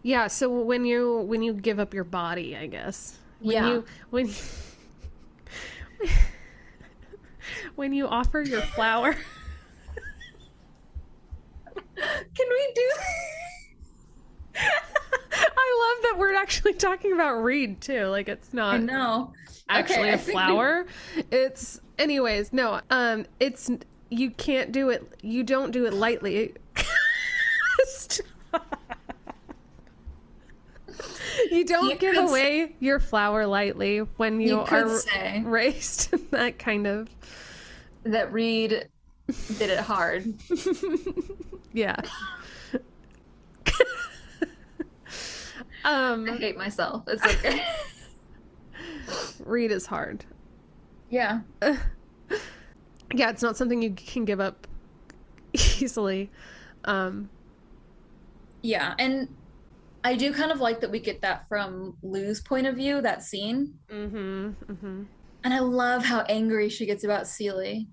Yeah, so when you give up your body, I guess. Yeah. When when you offer your flower. Can we do I love that we're actually talking about Reid too. Like it's I not know. actually Okay, a flower. It's anyways, no. It's you can't do it. You don't do it lightly. You don't give away your flower lightly when you are say raised in that kind of. that Reid did it hard. Yeah. I hate myself. It's okay. Reid is hard. Yeah. Yeah, it's not something you can give up easily. Yeah, and I do kind of like that we get that from Lou's point of view, that scene. Mm-hmm. Mm-hmm. And I love how angry she gets about Celie.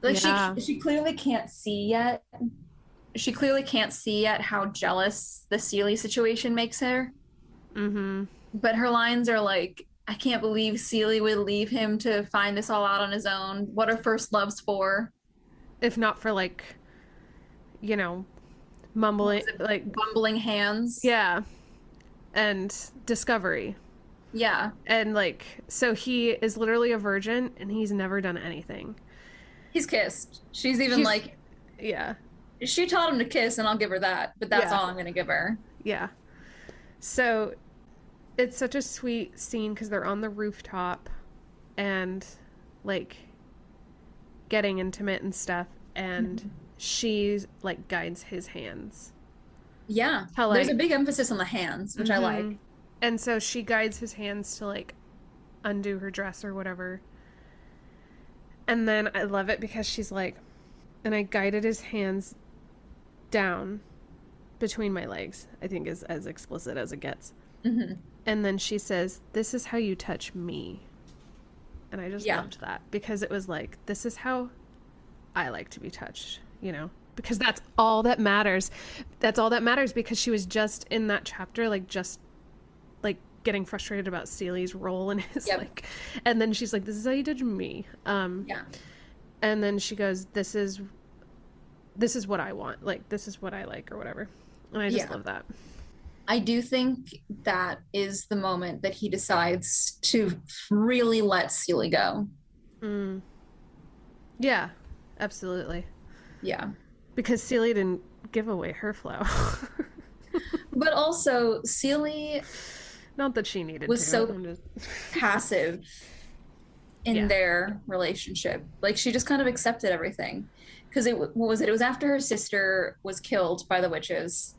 Like Yeah. she clearly can't see yet. She clearly can't see yet how jealous the Celie situation makes her. Mm-hmm. But her lines are like, I can't believe Celie would leave him to find this all out on his own. What are first loves for? If not for like, you know, mumbling, like Bumbling hands. yeah, and discovery. Yeah. And like, so he is literally a virgin and he's never done anything. He's kissed. She's even like, yeah. she taught him to kiss and I'll give her that, but that's Yeah. all I'm going to give her. Yeah. So it's such a sweet scene because they're on the rooftop and like getting intimate and stuff. And she's like guides his hands. Yeah. How, There's like, a big emphasis on the hands, which I like. And so she guides his hands to like undo her dress or whatever. And then I love it because she's like, and I guided his hands down between my legs, I think is as explicit as it gets. Mm-hmm. And then she says, this is how you touch me. And I just loved that because it was like, this is how I like to be touched, you know, because that's all that matters. That's all that matters because she was just in that chapter, like just like getting frustrated about Celie's role in his like, and then she's like, this is how you touch me. Yeah. And then she goes, this is what I want. Like, this is what I like or whatever. And I just love that. I do think that is the moment that he decides to really let Celie go. Mm. Yeah, absolutely. Yeah. Because Celie didn't give away her flower. But also, Celie... Not that she needed was to. so passive in their relationship. Like, she just kind of accepted everything. Because what was it? It was after her sister was killed by the witches.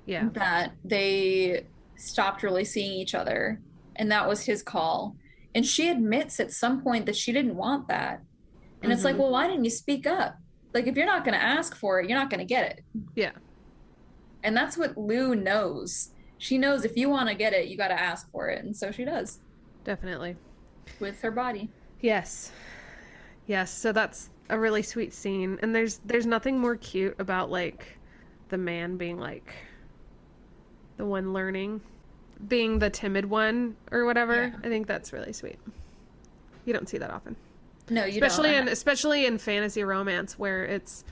Yeah. That they stopped really seeing each other. And that was his call. And she admits at some point that she didn't want that. And it's like, well, why didn't you speak up? Like, if you're not going to ask for it, you're not going to get it. Yeah. And that's what Lou knows. She knows if you want to get it, you got to ask for it. And so she does. Definitely. With her body. Yes. Yes. So that's a really sweet scene. And there's nothing more cute about like the man being like the one learning, being the timid one or whatever. Yeah. I think that's really sweet. You don't see that often. No, you don't. Especially in fantasy romance where it's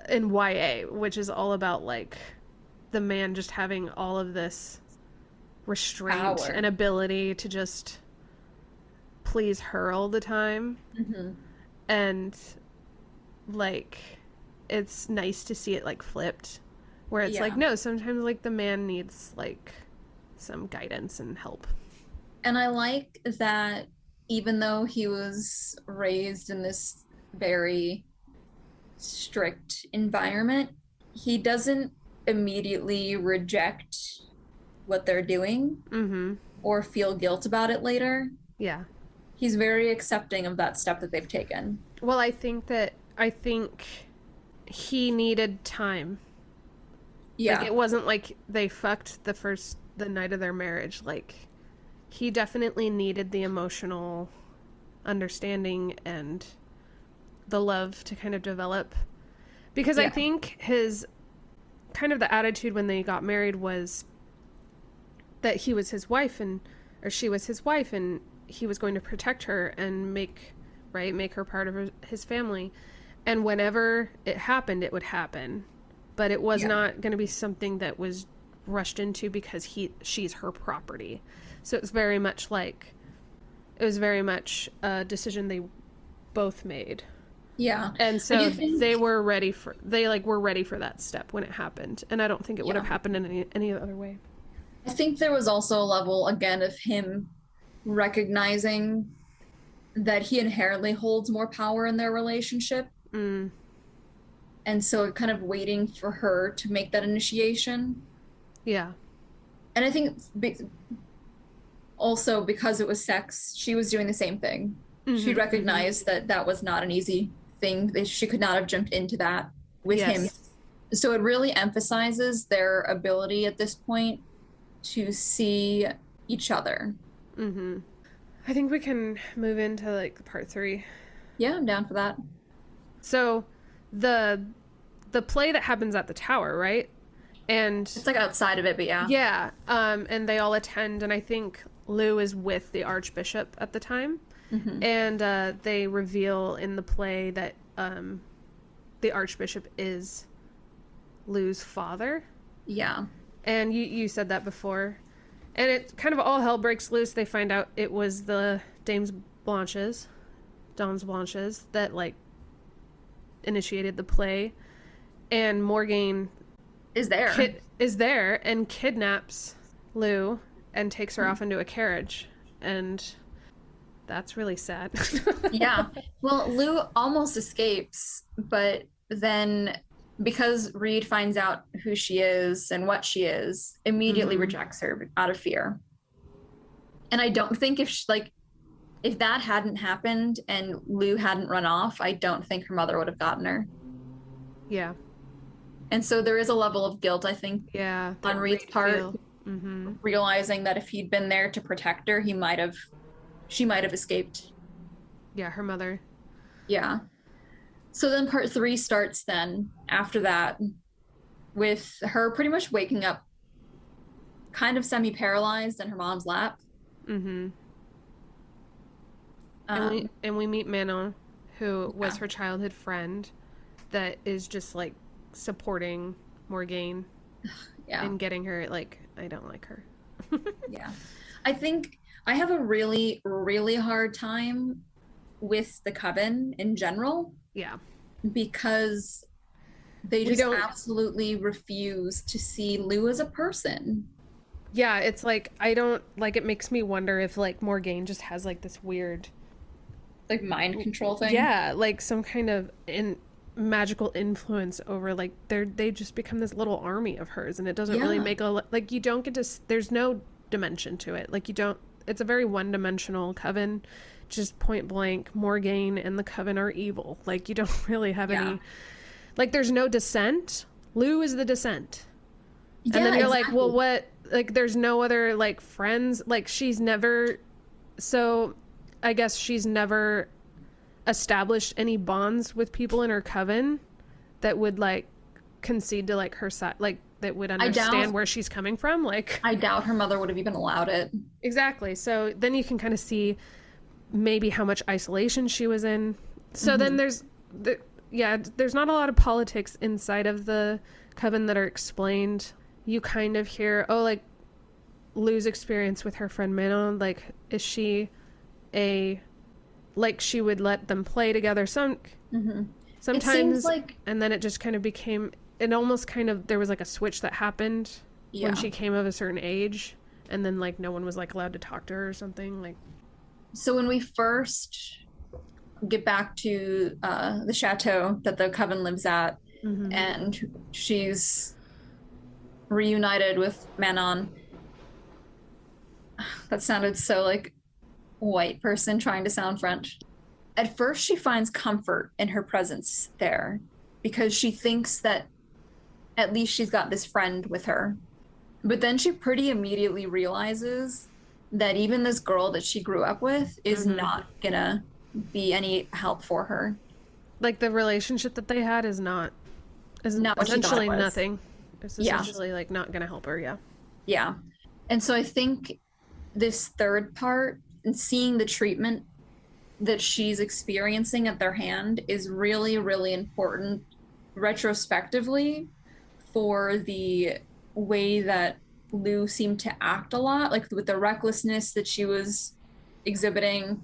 in YA, which is all about like the man just having all of this restraint and ability to just please her all the time. Mm-hmm. And like it's nice to see it like flipped where it's Yeah. like, no, sometimes like the man needs like some guidance and help. And I like that even though he was raised in this very strict environment, he doesn't immediately reject what they're doing Mm-hmm. or feel guilt about it later. Yeah. He's very accepting of that step that they've taken. Well, I think he needed time. Yeah. Like, it wasn't like they fucked the night of their marriage. Like, he definitely needed the emotional understanding and the love to kind of develop. Because I Yeah. think his kind of the attitude when they got married was that he was his wife or she was his wife, and he was going to protect her and make her part of his family. And whenever it happened, it would happen. But it was Yeah. not going to be something that was rushed into because she's her property. So it was very much a decision they both made. Yeah. And I so do think, they were ready for that step when it happened. And I don't think it would have happened in any other way. I think there was also a level again of him recognizing that he inherently holds more power in their relationship. Mm, And so kind of waiting for her to make that initiation. yeah. And I think also because it was sex, she was doing the same thing. She recognized that that was not an easy thing. That she could not have jumped into that with him. So it really emphasizes their ability at this point to see each other. Mm-hmm. I think we can move into like part 3. Yeah, I'm down for that. So the play that happens at the tower, right? And It's like outside of it, but yeah. yeah, and they all attend, and I think Lou is with the Archbishop at the time. Mm-hmm. And they reveal in the play that the Archbishop is Lou's father. Yeah. And you said that before. And it kind of all hell breaks loose. They find out it was the Dames Blanches that like initiated the play. And Morgaine Is there. And kidnaps Lou and takes her off into a carriage. And that's really sad. Yeah. Well, Lou almost escapes, but then because Reid finds out who she is and what she is, immediately rejects her out of fear. And I don't think if that hadn't happened and Lou hadn't run off, I don't think her mother would have gotten her. Yeah. And so there is a level of guilt, I think, Yeah. on Reid's part, realizing that if he'd been there to protect her, she might have escaped. Yeah, her mother. Yeah. So then part 3 starts then after that with her pretty much waking up kind of semi-paralyzed in her mom's lap. Mm-hmm. And we meet Manon, who was her childhood friend that is just like supporting Morgaine and getting her like, I don't like her. Yeah. I think I have a really, really hard time with the Coven in general. Yeah. Because they just absolutely refuse to see Lou as a person. Yeah, it's like, I don't, like, it makes me wonder if, like, Morgaine just has, like, this weird... Like, mind control thing? Yeah, like, some kind of magical influence over, like, they just become this little army of hers, and it doesn't really make like, you don't get to... There's no dimension to it. Like, you don't... It's a very one-dimensional Coven. Just point blank, Morgaine and the Coven are evil. Like, you don't really have any... Like, there's no dissent. Lou is the dissent. Yeah, and then you're like, well, what... Like, there's no other, like, friends. Like, she's never... So, I guess she's never established any bonds with people in her Coven that would, like, concede to, like, her side. Like, that would understand where she's coming from. Like... I doubt her mother would have even allowed it. Exactly. So, then you can kind of see... maybe how much isolation she was in. So then there's not a lot of politics inside of the Coven that are explained. You kind of hear, like, Lou's experience with her friend Manon, like, is she like, she would let them play together sometimes, It seems like... and then it just kind of became it almost kind of, there was like a switch that happened when she came of a certain age, and then like no one was like allowed to talk to her or something. Like, so when we first get back to the chateau that the coven lives at, and she's reunited with Manon. That sounded so like white person trying to sound French. At first, she finds comfort in her presence there because she thinks that at least she's got this friend with her. But then she pretty immediately realizes that even this girl that she grew up with is not gonna be any help for her. like the relationship that they had is not Not essentially nothing. It's essentially like not gonna help her. Yeah. And so I think this third part and seeing the treatment that she's experiencing at their hand is really, really important retrospectively for the way that Lou seemed to act a lot, like with the recklessness that she was exhibiting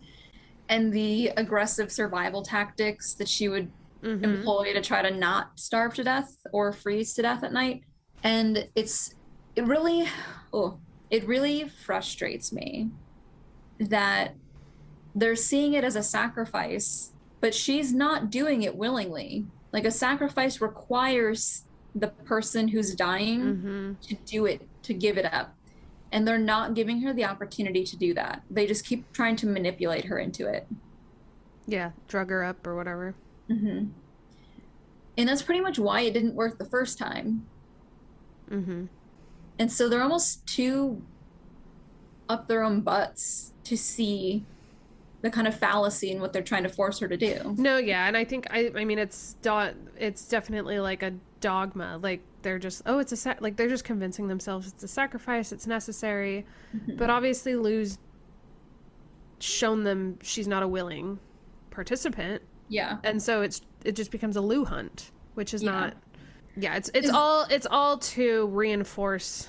and the aggressive survival tactics that she would employ to try to not starve to death or freeze to death at night. And it really frustrates me that they're seeing it as a sacrifice, but she's not doing it willingly. Like a sacrifice requires the person who's dying to do it, to give it up. And they're not giving her the opportunity to do that. They just keep trying to manipulate her into it. Yeah, drug her up or whatever. And that's pretty much why it didn't work the first time. And so they're almost too up their own butts to see the kind of fallacy in what they're trying to force her to do. No, yeah, and I think I mean it's definitely like a dogma. Like they're just like they're just convincing themselves it's a sacrifice, it's necessary. But obviously Lou's shown them she's not a willing participant. Yeah. And so it just becomes a Lou hunt, which is not. Yeah, it's all to reinforce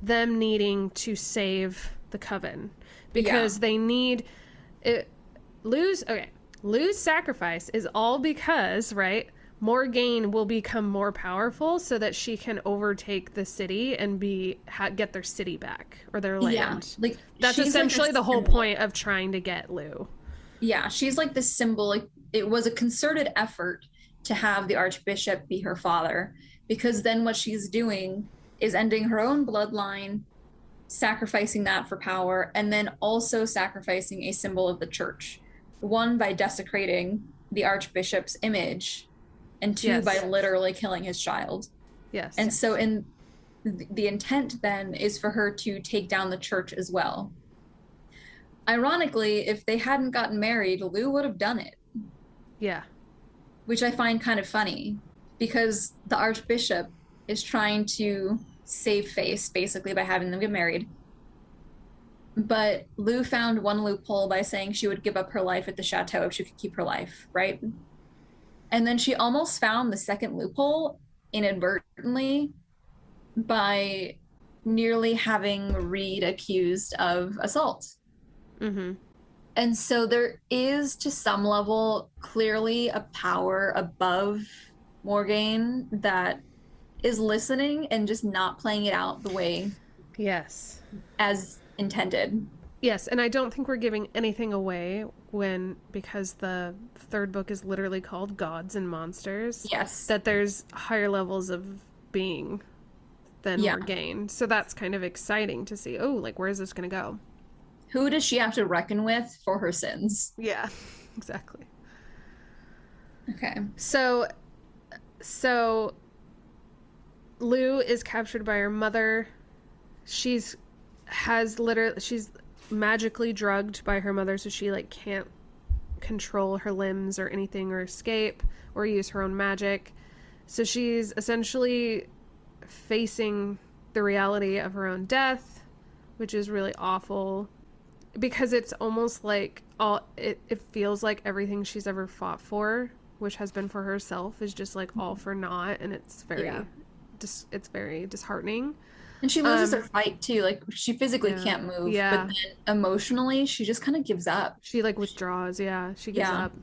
them needing to save the coven because they need it. Lou's sacrifice is all because, right, Morgaine will become more powerful so that she can overtake the city and get their city back or their land. Like that's essentially like the whole point of trying to get Lou. Yeah, she's like this symbol. Like it was a concerted effort to have the archbishop be her father, because then what she's doing is ending her own bloodline, sacrificing that for power, and then also sacrificing a symbol of the church. One, by desecrating the archbishop's image, and two, by literally killing his child. Yes. And so the intent then is for her to take down the church as well. Ironically, if they hadn't gotten married, Lou would have done it. Yeah. Which I find kind of funny, because the archbishop is trying to save face, basically, by having them get married. But Lou found one loophole by saying she would give up her life at the chateau if she could keep her life, right? And then she almost found the second loophole inadvertently by nearly having Reid accused of assault. And so there is, to some level, clearly a power above Morgaine that is listening and just not playing it out the way as intended. Yes, and I don't think we're giving anything away because the third book is literally called Gods and Monsters. Yes. That there's higher levels of being than Morgaine. So that's kind of exciting to see. Oh, like, where is this going to go? Who does she have to reckon with for her sins? Yeah, exactly. Okay. So Lou is captured by her mother. She's magically drugged by her mother, so she like can't control her limbs or anything or escape or use her own magic. So she's essentially facing the reality of her own death, which is really awful. Because it's almost like it feels like everything she's ever fought for, which has been for herself, is just like all for naught, and it's very it's very disheartening. And she loses her fight too. Like she physically can't move, but then emotionally she just kind of gives up. She like withdraws. Yeah, she gives up.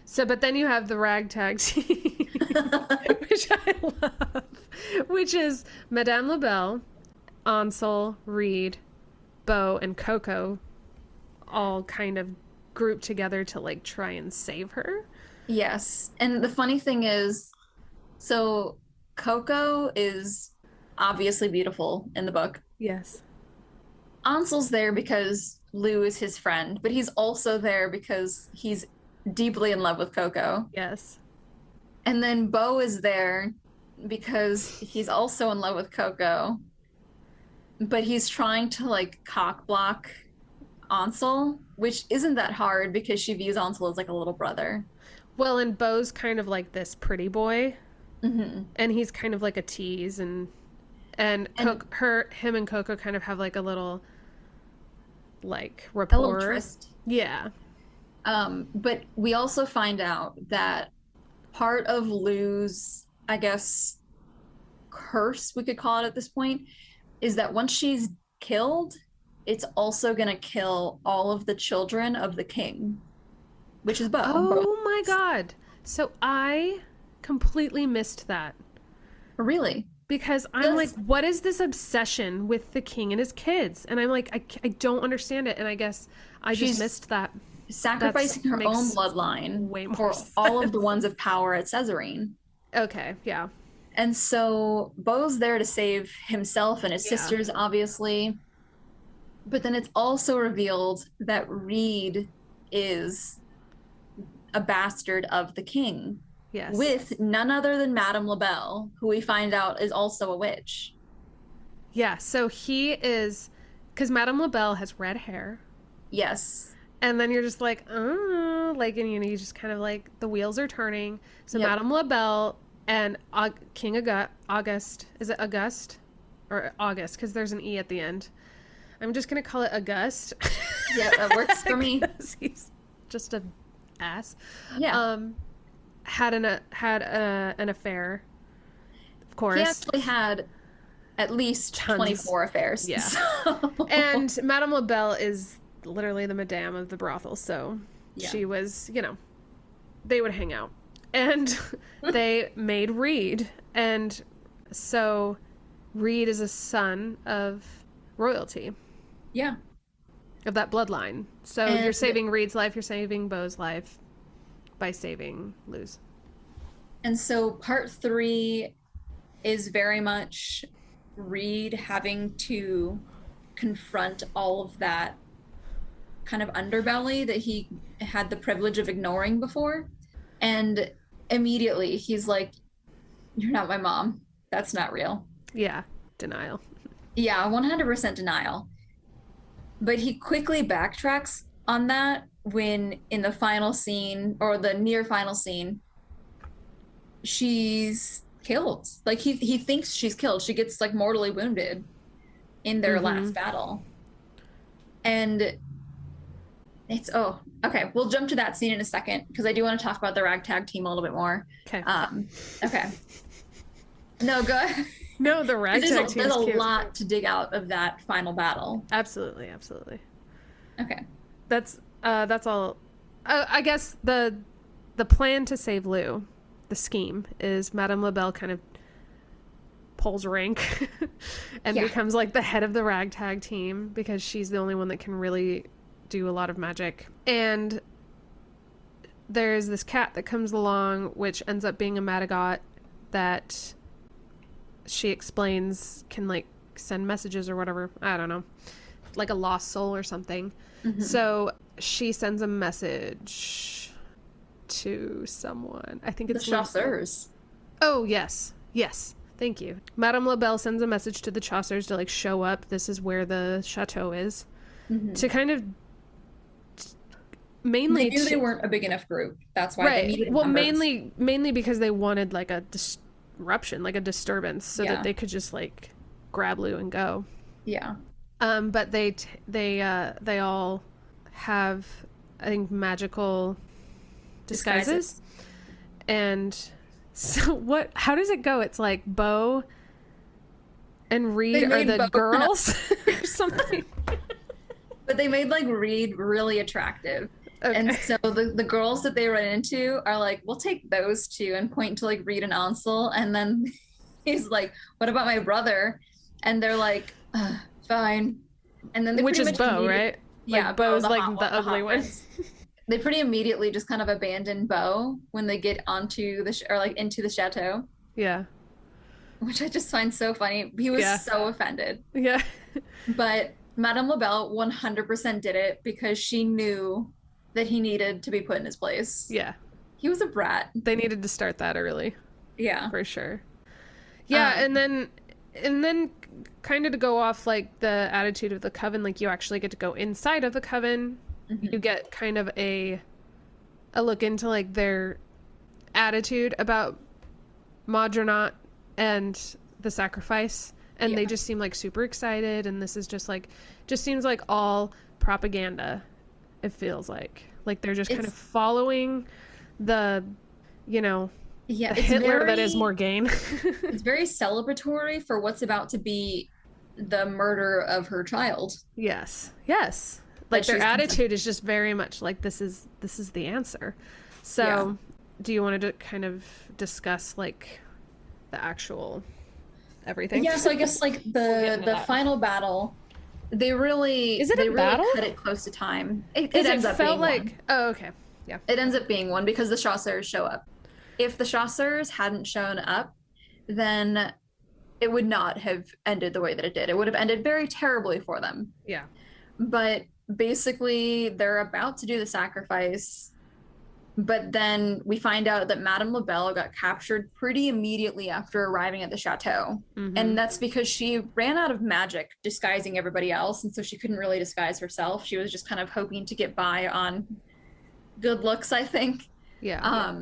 So, but then you have the ragtag team, which I love, which is Madame LaBelle, Ansel, Reid, Beau, and Coco, all kind of grouped together to like try and save her. Yes. And the funny thing is, so Coco is obviously beautiful in the book. Yes. Ansel's there because Lou is his friend, but he's also there because he's deeply in love with Coco. Yes. And then Beau is there because he's also in love with Coco, but he's trying to like cock block Ansel, which isn't that hard because she views Ansel as like a little brother. Well, and Beau's kind of like this pretty boy, Mm-hmm. and he's kind of like a tease, and him and Coco kind of have like a little like A rapport. little tryst. Yeah. But we also find out that part of Lou's, I guess, curse, we could call it at this point, is that once she's killed, it's also going to kill all of the children of the king, which is Beau. Oh my God. So I completely missed that. Really? Because I'm like, what is this obsession with the king and his kids? And I'm like, I don't understand it. And I guess I just She's missed that. sacrificing her makes own bloodline way more for sense. all of the ones of power at Caesarine. Okay, yeah. And so Beau's there to save himself and his sisters, obviously. But then it's also revealed that Reid is a bastard of the king. Yes. With none other than Madame LaBelle, who we find out is also a witch. Yeah, so he is, because Madame LaBelle has red hair. Yes. And then you're just like, like, and you just kind of like, the wheels are turning. So Yep. Madame LaBelle and King August, is it August? Or August, because there's an E at the end. I'm just going to call it August. Yeah, that works for me. He's just a ass. Yeah. Had an affair, of course. He actually had at least Tons. 24 affairs. Yeah. So. And Madame LaBelle is literally the madame of the brothel, so Yeah. she was, they would hang out. And they made Reid, and so Reid is a son of royalty. Yeah. Of that bloodline. So And you're saving Reid's life, you're saving Beau's life by saving Lou's. And so part 3 is very much Reid having to confront all of that kind of underbelly that he had the privilege of ignoring before. And immediately he's like, "You're not my mom. That's not real." Yeah, denial. Yeah, 100% denial. But he quickly backtracks on that when in the final scene, or the near final scene, she's killed. Like he thinks she's killed. She gets like mortally wounded in their last battle. And it's okay. We'll jump to that scene in a second because I do want to talk about the ragtag team a little bit more. Okay. Okay. No, go ahead. No, the ragtag team. There's a lot to dig out of that final battle. Absolutely, absolutely. Okay. That's all. I guess the plan to save Lou, the scheme, is Madame LaBelle kind of pulls rank and becomes like the head of the ragtag team because she's the only one that can really do a lot of magic. And there's this cat that comes along, which ends up being a Madagot that she explains can like send messages or whatever. I don't know. Like a lost soul or something. Mm-hmm. So she sends a message to someone. I think it's the Chasseurs. Oh, yes. Yes. Thank you. Madame LaBelle sends a message to the Chasseurs to like show up. This is where the chateau is. Mm-hmm. To kind of mainly they knew they weren't a big enough group. That's why they needed numbers. mainly because they wanted like a disruption, like a disturbance, so that they could just like grab Lou and go. Yeah. But they all have, I think, magical disguises. And so how does it go? It's like Beau and Reid are the girls or something. But they made like Reid really attractive. And Okay. so the girls that they run into are like, we'll take those two and point to like Reed and Ansel. And then he's like, what about my brother? And they're like, fine. And then they Which pretty is much Bo, immediately, right? yeah, Like Bo, Bo's the like hot one, the the ugly hot one. prince. They pretty immediately just kind of abandon Bo when they get onto or like into the chateau, Yeah. which I just find so funny. He was Yeah. so offended. Yeah. But Madame LaBelle 100% did it because she knew that he needed to be put in his place. Yeah. He was a brat. They needed to start that early, Yeah. for sure. Yeah, Um, and then kind of to go off like the attitude of the coven, like you actually get to go inside of the coven. You mhm. get kind of a look into like their attitude about Madronat and the sacrifice, and Yeah. they just seem like super excited, and this is just seems like all propaganda. It feels like they're just kind of It's following the, you know, yeah, the Hitler that is Morgaine. it's very celebratory for what's about to be the murder of her child Yes. Yes. that Like their she's conceived. attitude is just very much like this is the answer. Yeah. So, do you want to kind of discuss like the actual everything? Yeah, so I guess like We'll get the into the that. final battle, Is it they a really battle? cut it close to time. It Because ends it up felt being like, one. oh, okay. Yeah. It ends up being one because the Chasseurs show up. If the Chasseurs hadn't shown up, then it would not have ended the way that it did. It would have ended very terribly for them. Yeah. But basically, they're about to do the sacrifice. But then we find out that Madame LaBelle got captured pretty immediately after arriving at the chateau. Mm-hmm. And that's because she ran out of magic disguising everybody else. And so she couldn't really disguise herself. She was just kind of hoping to get by on good looks, I think. Yeah.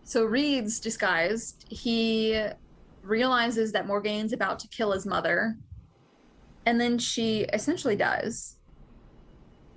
So Reed's disguised. He realizes that Morgaine's about to kill his mother. And then she essentially does.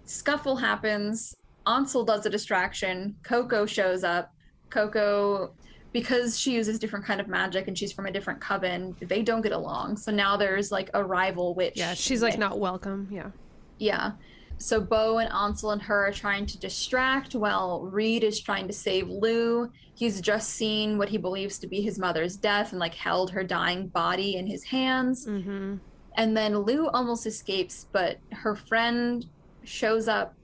Scuffle happens. Ansel does a distraction. Coco shows up. Coco, because she uses different kind of magic and she's from a different coven, they don't get along. So now there's like a rival witch. Yeah. She's like not welcome. Yeah. Yeah. So Bo and Ansel and her are trying to distract while Reed is trying to save Lou. He's just seen what he believes to be his mother's death and like held her dying body in his hands. Mm-hmm. And then Lou almost escapes, but her friend shows up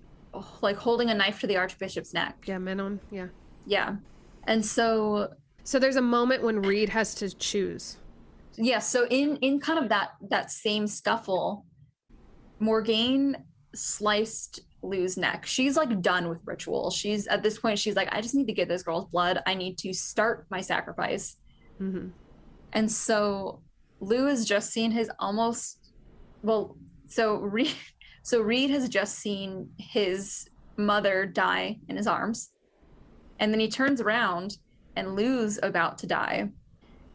like holding a knife to the Archbishop's neck. Yeah. Menon. Yeah. Yeah. And so So there's a moment when Reed has to choose. yeah, so in kind of that same scuffle, Morgaine sliced Lou's neck. She's like done with ritual. She's at this point, she's like, I just need to get this girl's blood. I need to start my sacrifice. Mm-hmm. And so Lou has just seen his almost well, so Reed has just seen his mother die in his arms. And then he turns around and Lou's about to die.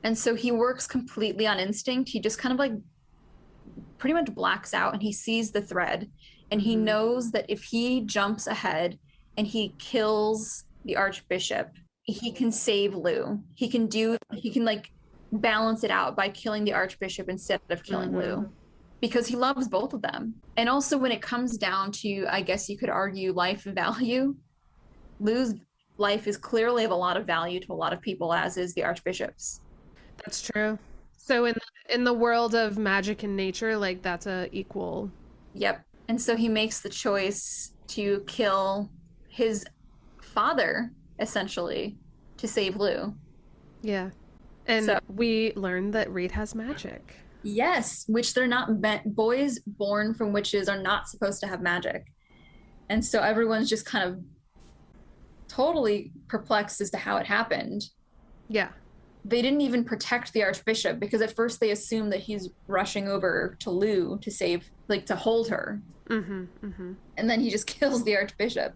And so he works completely on instinct. He just kind of like pretty much blacks out and he sees the thread. And he Mhm. knows that if he jumps ahead and he kills the Archbishop, he can save Lou. He can like balance it out by killing the Archbishop instead of killing Lou. Because he loves both of them. And also when it comes down to, I guess you could argue, life value, Lou's life is clearly of a lot of value to a lot of people, as is the Archbishop's. That's true. So in the world of magic and nature, like that's a equal. Yep. And so he makes the choice to kill his father, essentially, to save Lou. Yeah. And So- we learned that Reed has magic. Yes, which they're not meant. Boys born from witches are not supposed to have magic. And so everyone's just kind of totally perplexed as to how it happened. Yeah. They didn't even protect the Archbishop because at first they assumed that he's rushing over to Lou to save, like to hold her. Mm-hmm. Mm-hmm. And then he just kills the Archbishop.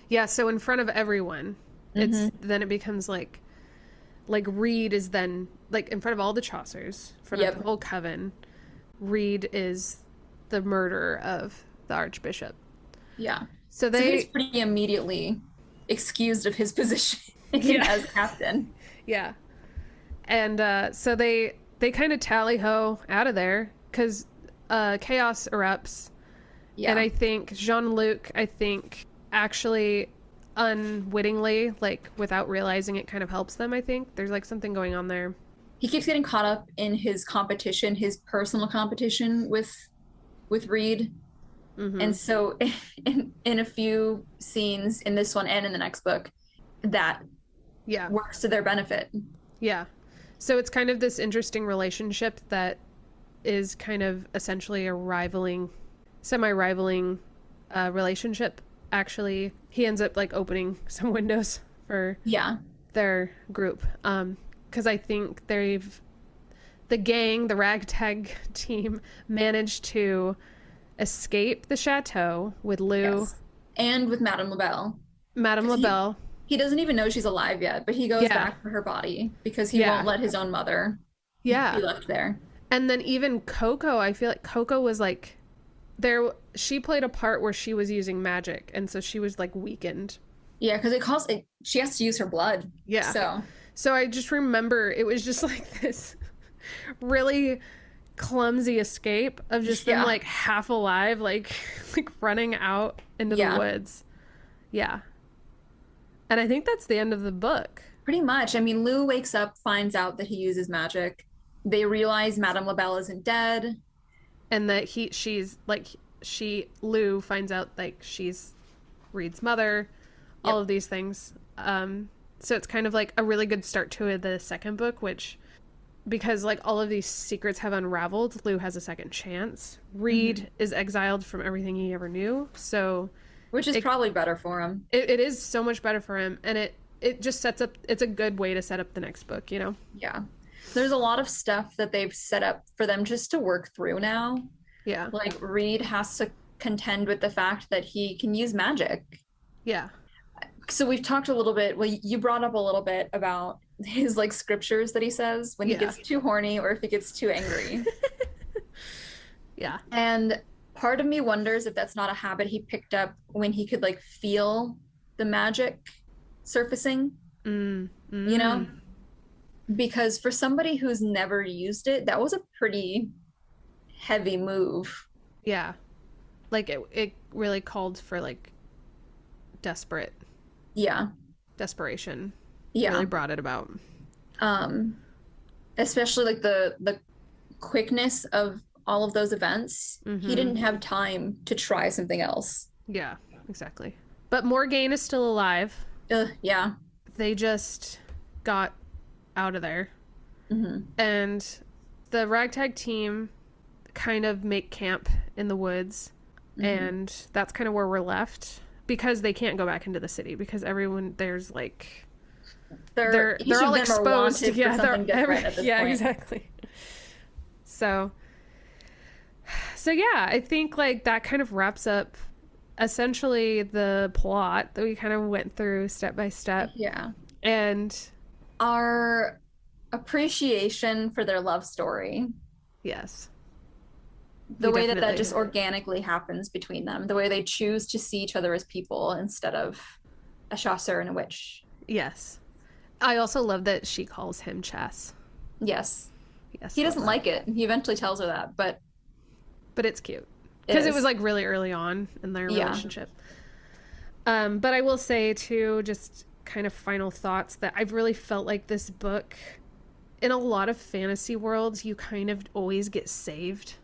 Yeah. So in front of everyone, then it becomes like Reed is then like in front of all the Chaucers, in front of the whole coven. Reed is the murderer of the Archbishop. Yeah. So So he's pretty immediately excused of his position as captain. Yeah. And so they kind of tally-ho out of there because chaos erupts. Yeah. And I think Jean-Luc, actually unwittingly, like without realizing it, kind of helps them. I think there's like something going on there. He keeps getting caught up in his competition, his personal competition with Reid. Mm-hmm. And so in a few scenes in this one and in the next book, that Yeah. works to their benefit. Yeah. So it's kind of this interesting relationship that is kind of essentially a semi-rivaling relationship. Actually, he ends up like opening some windows for Yeah. their group. Because I think the ragtag team, managed to escape the chateau with Lou, Yes. And with Madame LaBelle. Madame 'Cause LaBelle. he doesn't even know she's alive yet, but he goes Yeah. back for her body because he won't Yeah. let his own mother be Yeah. left there. And then even Coco, I feel like Coco was like there she played a part where she was using magic, and so she was like weakened. Yeah, because she has to use her blood. Yeah. So So I just remember it was just like this really clumsy escape of just them yeah. like half alive, like like running out into the Yeah. woods. Yeah. And I think that's the end of the book. Pretty much. I mean, Lou wakes up, finds out that he uses magic. They realize Madame LaBelle isn't dead. And that Lou finds out like she's Reed's mother, Yep. all of these things. So it's kind of like a really good start to the second book, which, because like all of these secrets have unraveled, Lou has a second chance. Reed is exiled from everything he ever knew, so Which is probably better for him. it is so much better for him, and it just sets up. It's a good way to set up the next book, you know. Yeah. There's a lot of stuff that they've set up for them just to work through now. Yeah, Like Reed has to contend with the fact that he can use magic. yeah, So we've talked a little bit, well, you brought up a little bit about his like scriptures that he says when he Yeah. gets too horny or if he gets too angry. yeah. And part of me wonders if that's not a habit he picked up when he could like feel the magic surfacing, you know? Because for somebody who's never used it, that was a pretty heavy move. Yeah, like it really called for like Yeah. desperation. Yeah. Really brought it about. Especially like the quickness of all of those events. He didn't have time to try something else. Yeah, exactly. But Morgaine is still alive. Yeah. They just got out of there. And the ragtag team kind of make camp in the woods. And that's kind of where we're left, because they can't go back into the city because everyone there's like they're all exposed. Yeah, exactly. So yeah, I think like that kind of wraps up essentially the plot that we kind of went through step by step. Yeah. And Our appreciation for their love story, yes, the we way that definitely- just organically happens between them, the way they choose to see each other as people instead of a chasseur and a witch. Yes. I also love that she calls him Chess. Yes. Yes. He love doesn't that. like it. He eventually tells her that, but It's cute. Because it is. was like really early on in their Yeah. relationship. But I will say too, just kind of final thoughts, that I've really felt like this book, in a lot of fantasy worlds, you kind of always get saved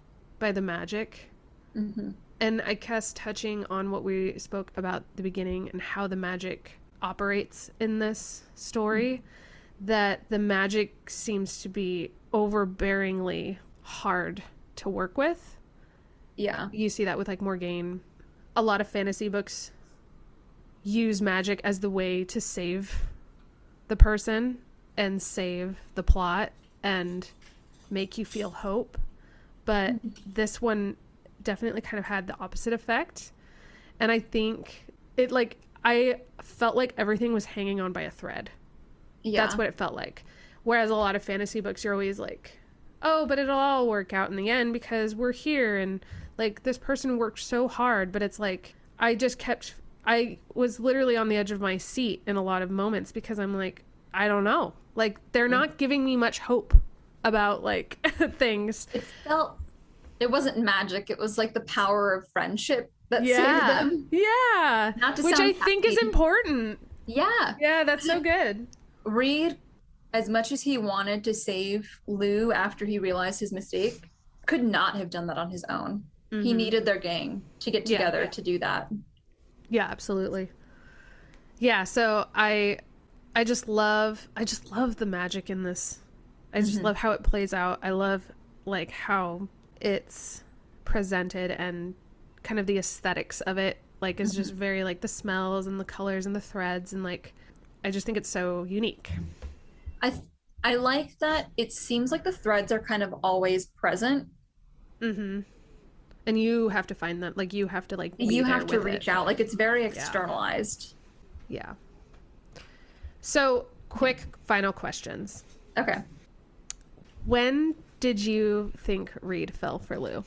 by the magic. And I guess touching on what we spoke about at the beginning and how the magic operates in this story, that the magic seems to be overbearingly hard to work with. Yeah. You see that with like Morgaine. A lot of fantasy books use magic as the way to save the person and save the plot and make you feel hope. But this one definitely kind of had the opposite effect. And I think it like, I felt like everything was hanging on by a thread. Yeah. That's what it felt like. Whereas a lot of fantasy books, you're always like, oh, but it'll all work out in the end because we're here and like this person worked so hard. But it's like, I was literally on the edge of my seat in a lot of moments because I'm like, I don't know. Like, they're not giving me much hope about like things. It wasn't magic. It was like the power of friendship that saved Yeah. them. Yeah. Not to Which I sound think is tacky. important. Yeah. Yeah, that's so good. Reid, as much as he wanted to save Lou after he realized his mistake, could not have done that on his own. He Mm-hmm. needed their gang to get Yeah. together to do that. Yeah, absolutely. Yeah, so I just love the magic in this. I just love how it plays out. I love like how it's presented and kind of the aesthetics of it like is just very like the smells and the colors and the threads and like I just think it's so unique. I I like that it seems like the threads are kind of always present. Mm-hmm. And you have to find them. Like you have to like be You there have to with reach it. out. Like it's very Yeah. externalized. Yeah. So, quick final questions. Okay. When did you think Reid fell for Lou?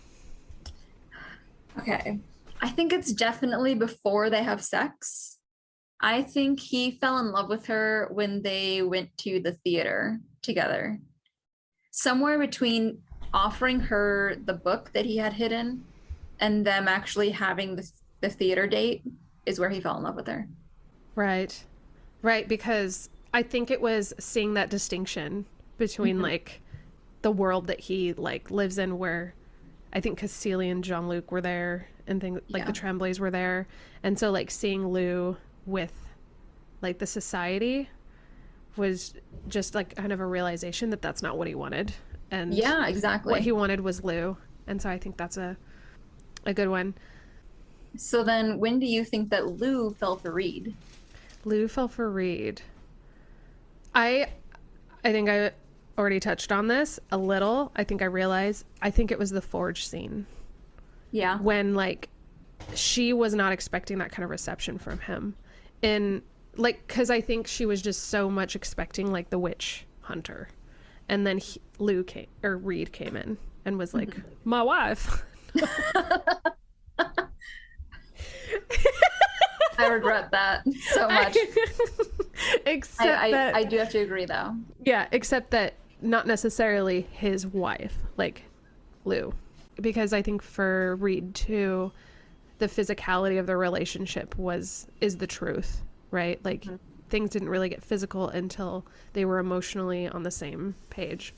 Okay. I think it's definitely before they have sex. I think he fell in love with her when they went to the theater together. Somewhere between offering her the book that he had hidden and them actually having the theater date is where he fell in love with her. Right. Right, because I think it was seeing that distinction between like the world that he like lives in where I think Cassilia and Jean-Luc were there and things like the Tremblays were there. And so like seeing Lou with like the society was just like kind of a realization that that's not what he wanted. And Yeah, exactly. what he wanted was Lou. And so I think that's a good one. So then when do you think that Lou fell for Reid? Lou fell for Reid. I think I already touched on this a little. I think it was the forge scene Yeah. when like she was not expecting that kind of reception from him. And like cuz I think she was just so much expecting like the witch hunter. And then Reid came in and was like, "My wife." I regret that so much. Except I do have to agree though. Yeah, except that not necessarily his wife, like Lou. Because I think for Reid too, the physicality of their relationship is the truth, right? Like things didn't really get physical until they were emotionally on the same page.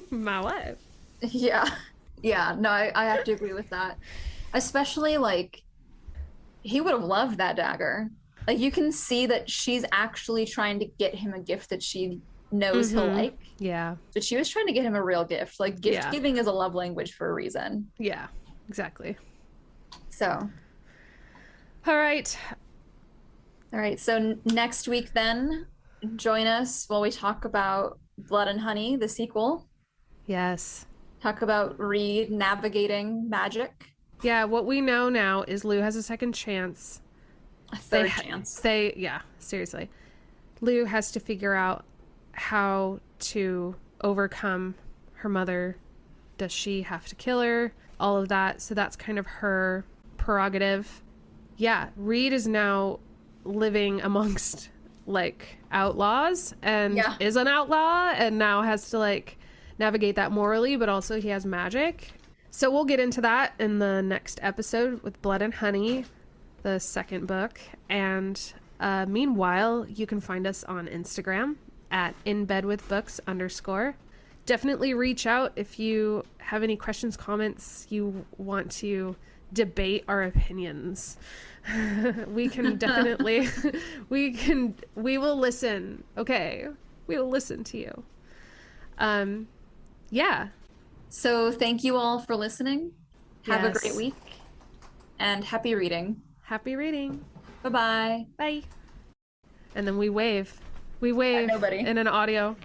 My wife. Yeah. Yeah. No, I have to agree with that. Especially like he would have loved that dagger. Like you can see that she's actually trying to get him a gift that she knows he'll like. Yeah. But she was trying to get him a real gift. Like gift giving is a love language for a reason. Yeah, exactly. So. All right. All right. So next week then, join us while we talk about Blood and Honey, the sequel. Yes. Talk about Reid navigating magic. Yeah, what we know now is Lou has a second chance. A third chance. Seriously. Lou has to figure out how to overcome her mother. Does she have to kill her? All of that. So that's kind of her prerogative. Yeah, Reid is now living amongst like outlaws and is an outlaw and now has to like navigate that morally, but also he has magic. So we'll get into that in the next episode with Blood and Honey, the second book. And meanwhile, you can find us on Instagram at inbedwithbooks_. Definitely reach out if you have any questions, comments, you want to debate our opinions. We can definitely, we will listen. Okay. We will listen to you. Yeah. So thank you all for listening. Have a Yes. great week and happy reading. Happy reading. Bye-bye. Bye. And then we wave. We wave nobody. in an audio.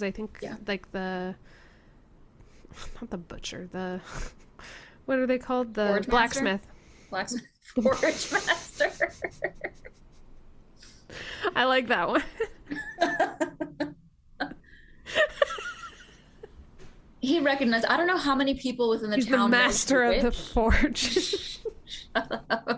I think like the not the butcher, the what are they called? The Forge blacksmith. Blacksmith. Forge master. I like that one. He recognized, I don't know how many people within the He's town the master know of the forge. Shut up.